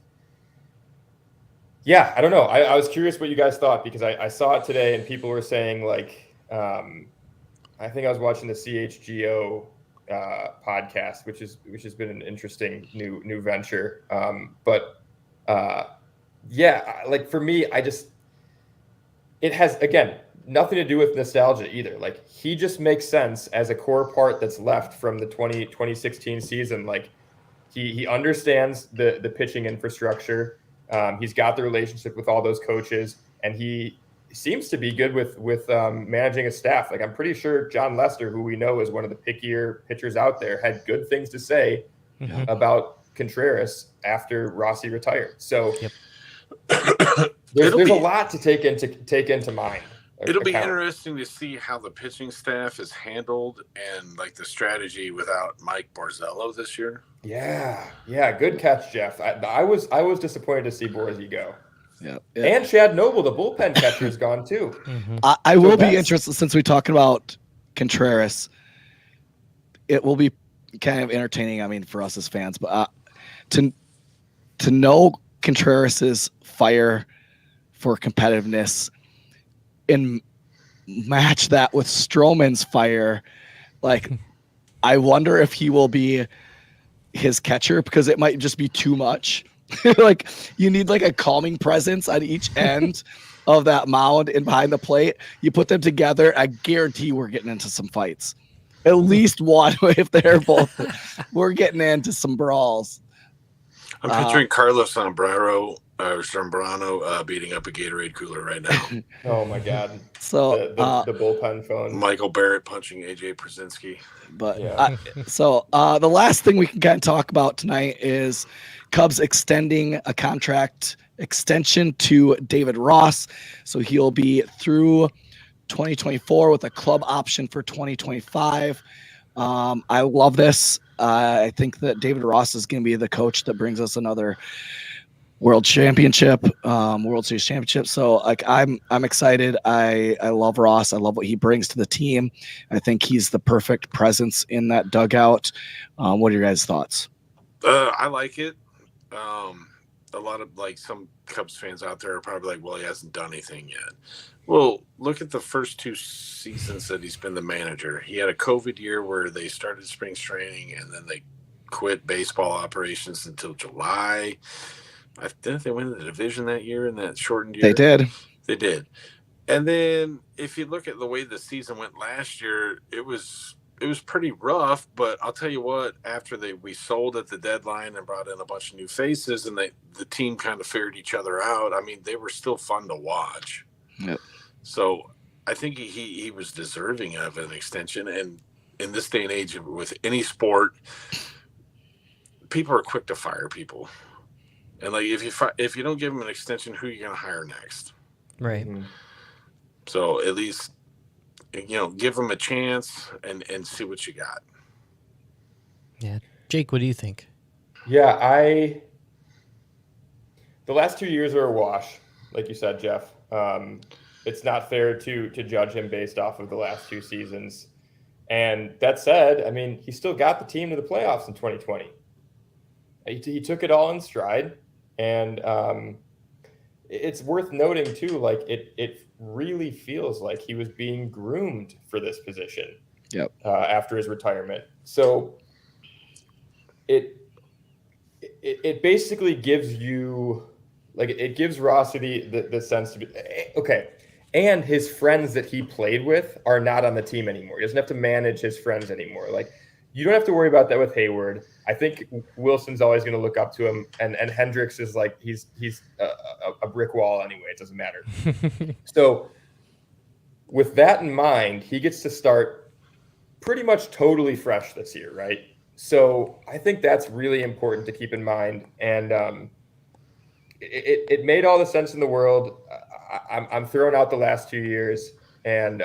yeah, I don't know. I was curious what you guys thought because I saw it today and people were saying like, I think I was watching the CHGO podcast, which has been an interesting new venture. Yeah, like for me, it has, again, nothing to do with nostalgia either. Like he just makes sense as a core part that's left from the 2016 season. Like he understands the pitching infrastructure. He's got the relationship with all those coaches, and he seems to be good with managing a staff. Like I'm pretty sure John Lester, who we know is one of the pickier pitchers out there, had good things to say about Contreras after Rossi retired. So there's a lot to take into mind. It'll be interesting to see how the pitching staff is handled and like the strategy without Mike Borzello this year. Yeah, good catch, Jeff. I was disappointed to see Borzi go. Yeah. And Chad Noble, the bullpen catcher, is gone too. I will be interested, since we're talking about Contreras. It will be kind of entertaining, I mean, for us as fans, but to know Contreras's fire for competitiveness and match that with Stroman's fire, like I wonder if he will be his catcher, because it might just be too much. Like you need like a calming presence on each end of that mound and behind the plate. You put them together, I guarantee we're getting into some fights. At least one, if they're both, we're getting into some brawls. I'm picturing Carlos Zambrano beating up a Gatorade cooler right now. Oh my God! So the bullpen phone. Michael Barrett punching AJ Przinsky. But the last thing we can kind of talk about tonight is Cubs extending a contract extension to David Ross. So he'll be through 2024 with a club option for 2025. I love this. I think that David Ross is going to be the coach that brings us another World Series championship. So like I'm excited. I love Ross. I love what he brings to the team. I think he's the perfect presence in that dugout. What are your guys' thoughts? I like it. A lot of like some Cubs fans out there are probably like, well, he hasn't done anything yet. Well, look at the first two seasons that he's been the manager. He had a COVID year where they started spring training and then they quit baseball operations until July. I think they win the division that year in that shortened year. They did. And then if you look at the way the season went last year, it was pretty rough, but I'll tell you what, after we sold at the deadline and brought in a bunch of new faces and the team kind of figured each other out, I mean, they were still fun to watch. Yep. So I think he was deserving of an extension. And in this day and age with any sport, people are quick to fire people. And like if you don't give them an extension, who are you going to hire next? Right. Mm-hmm. So at least, give them a chance and see what you got. Yeah. Jake, what do you think? Yeah, the last 2 years are a wash, like you said, Jeff. It's not fair to judge him based off of the last two seasons. And that said, I mean, he still got the team to the playoffs in 2020. He took it all in stride. And it's worth noting, too, like it really feels like he was being groomed for this position. Yep. After his retirement. So it basically gives you, like, it gives Rossi the sense to be okay. And his friends that he played with are not on the team anymore. He doesn't have to manage his friends anymore. Like, you don't have to worry about that with Hayward. I think Wilson's always going to look up to him, and Hendricks is like he's a brick wall anyway. It doesn't matter. So with that in mind, he gets to start pretty much totally fresh this year, right? So I think that's really important to keep in mind, and it made all the sense in the world. I'm throwing out the last 2 years, and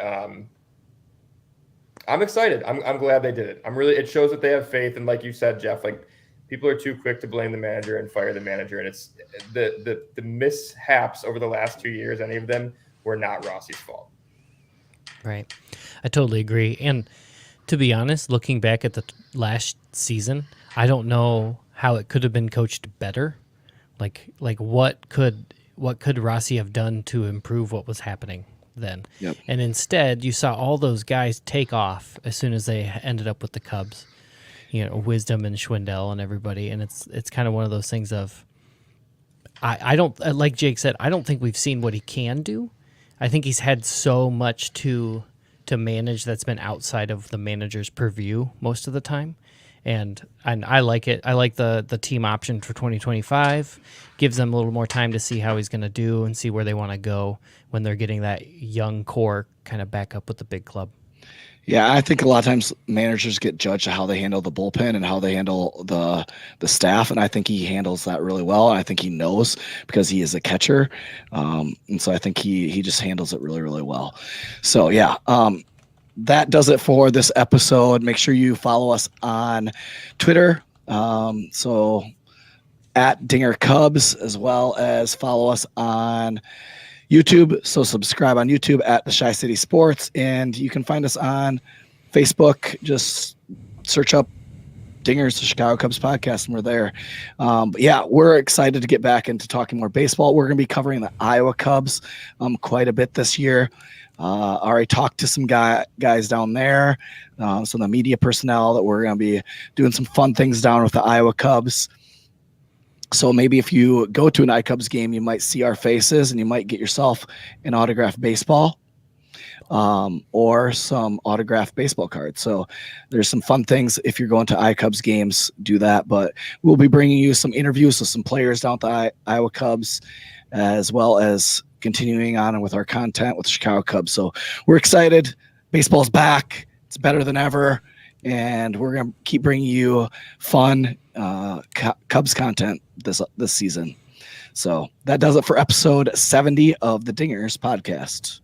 I'm excited. I'm glad they did it. It shows that they have faith, and like you said, Jeff, like, people are too quick to blame the manager and fire the manager, and it's the mishaps over the last 2 years. Any of them were not Rossi's fault. Right. I totally agree. And to be honest, looking back at the last season, I don't know how it could have been coached better. Like what could Rossi have done to improve what was happening then? Yep. And instead, you saw all those guys take off as soon as they ended up with the Cubs. You know, Wisdom and Schwindel and everybody, and it's kind of one of those things of I don't, like Jake said, I don't think we've seen what he can do. I think he's had so much to manage that's been outside of the manager's purview most of the time. And I like it. I like the team option for 2025. Gives them a little more time to see how he's going to do and see where they want to go when they're getting that young core kind of back up with the big club. Yeah, I think a lot of times managers get judged on how they handle the bullpen and how they handle the staff, and I think he handles that really well. And I think he knows because he is a catcher, and so I think he just handles it really, really well. So yeah, that does it for this episode. Make sure you follow us on Twitter, so at Dinger Cubs, as well as follow us on YouTube. So subscribe on YouTube at the Chi City Sports, and you can find us on Facebook. Just search up Dingers, the Chicago Cubs podcast, and we're there. But yeah, we're excited to get back into talking more baseball. We're going to be covering the Iowa Cubs quite a bit this year. Already talked to some guys down there, some of the media personnel, that we're going to be doing some fun things down with the Iowa Cubs. So maybe if you go to an iCubs game, you might see our faces and you might get yourself an autographed baseball or some autographed baseball cards. So there's some fun things. If you're going to iCubs games, do that. But we'll be bringing you some interviews with some players down at the Iowa Cubs, as well as continuing on with our content with the Chicago Cubs. So we're excited. Baseball's back. It's better than ever. And we're going to keep bringing you fun Cubs content this season. So that does it for episode 70 of the Dingers podcast.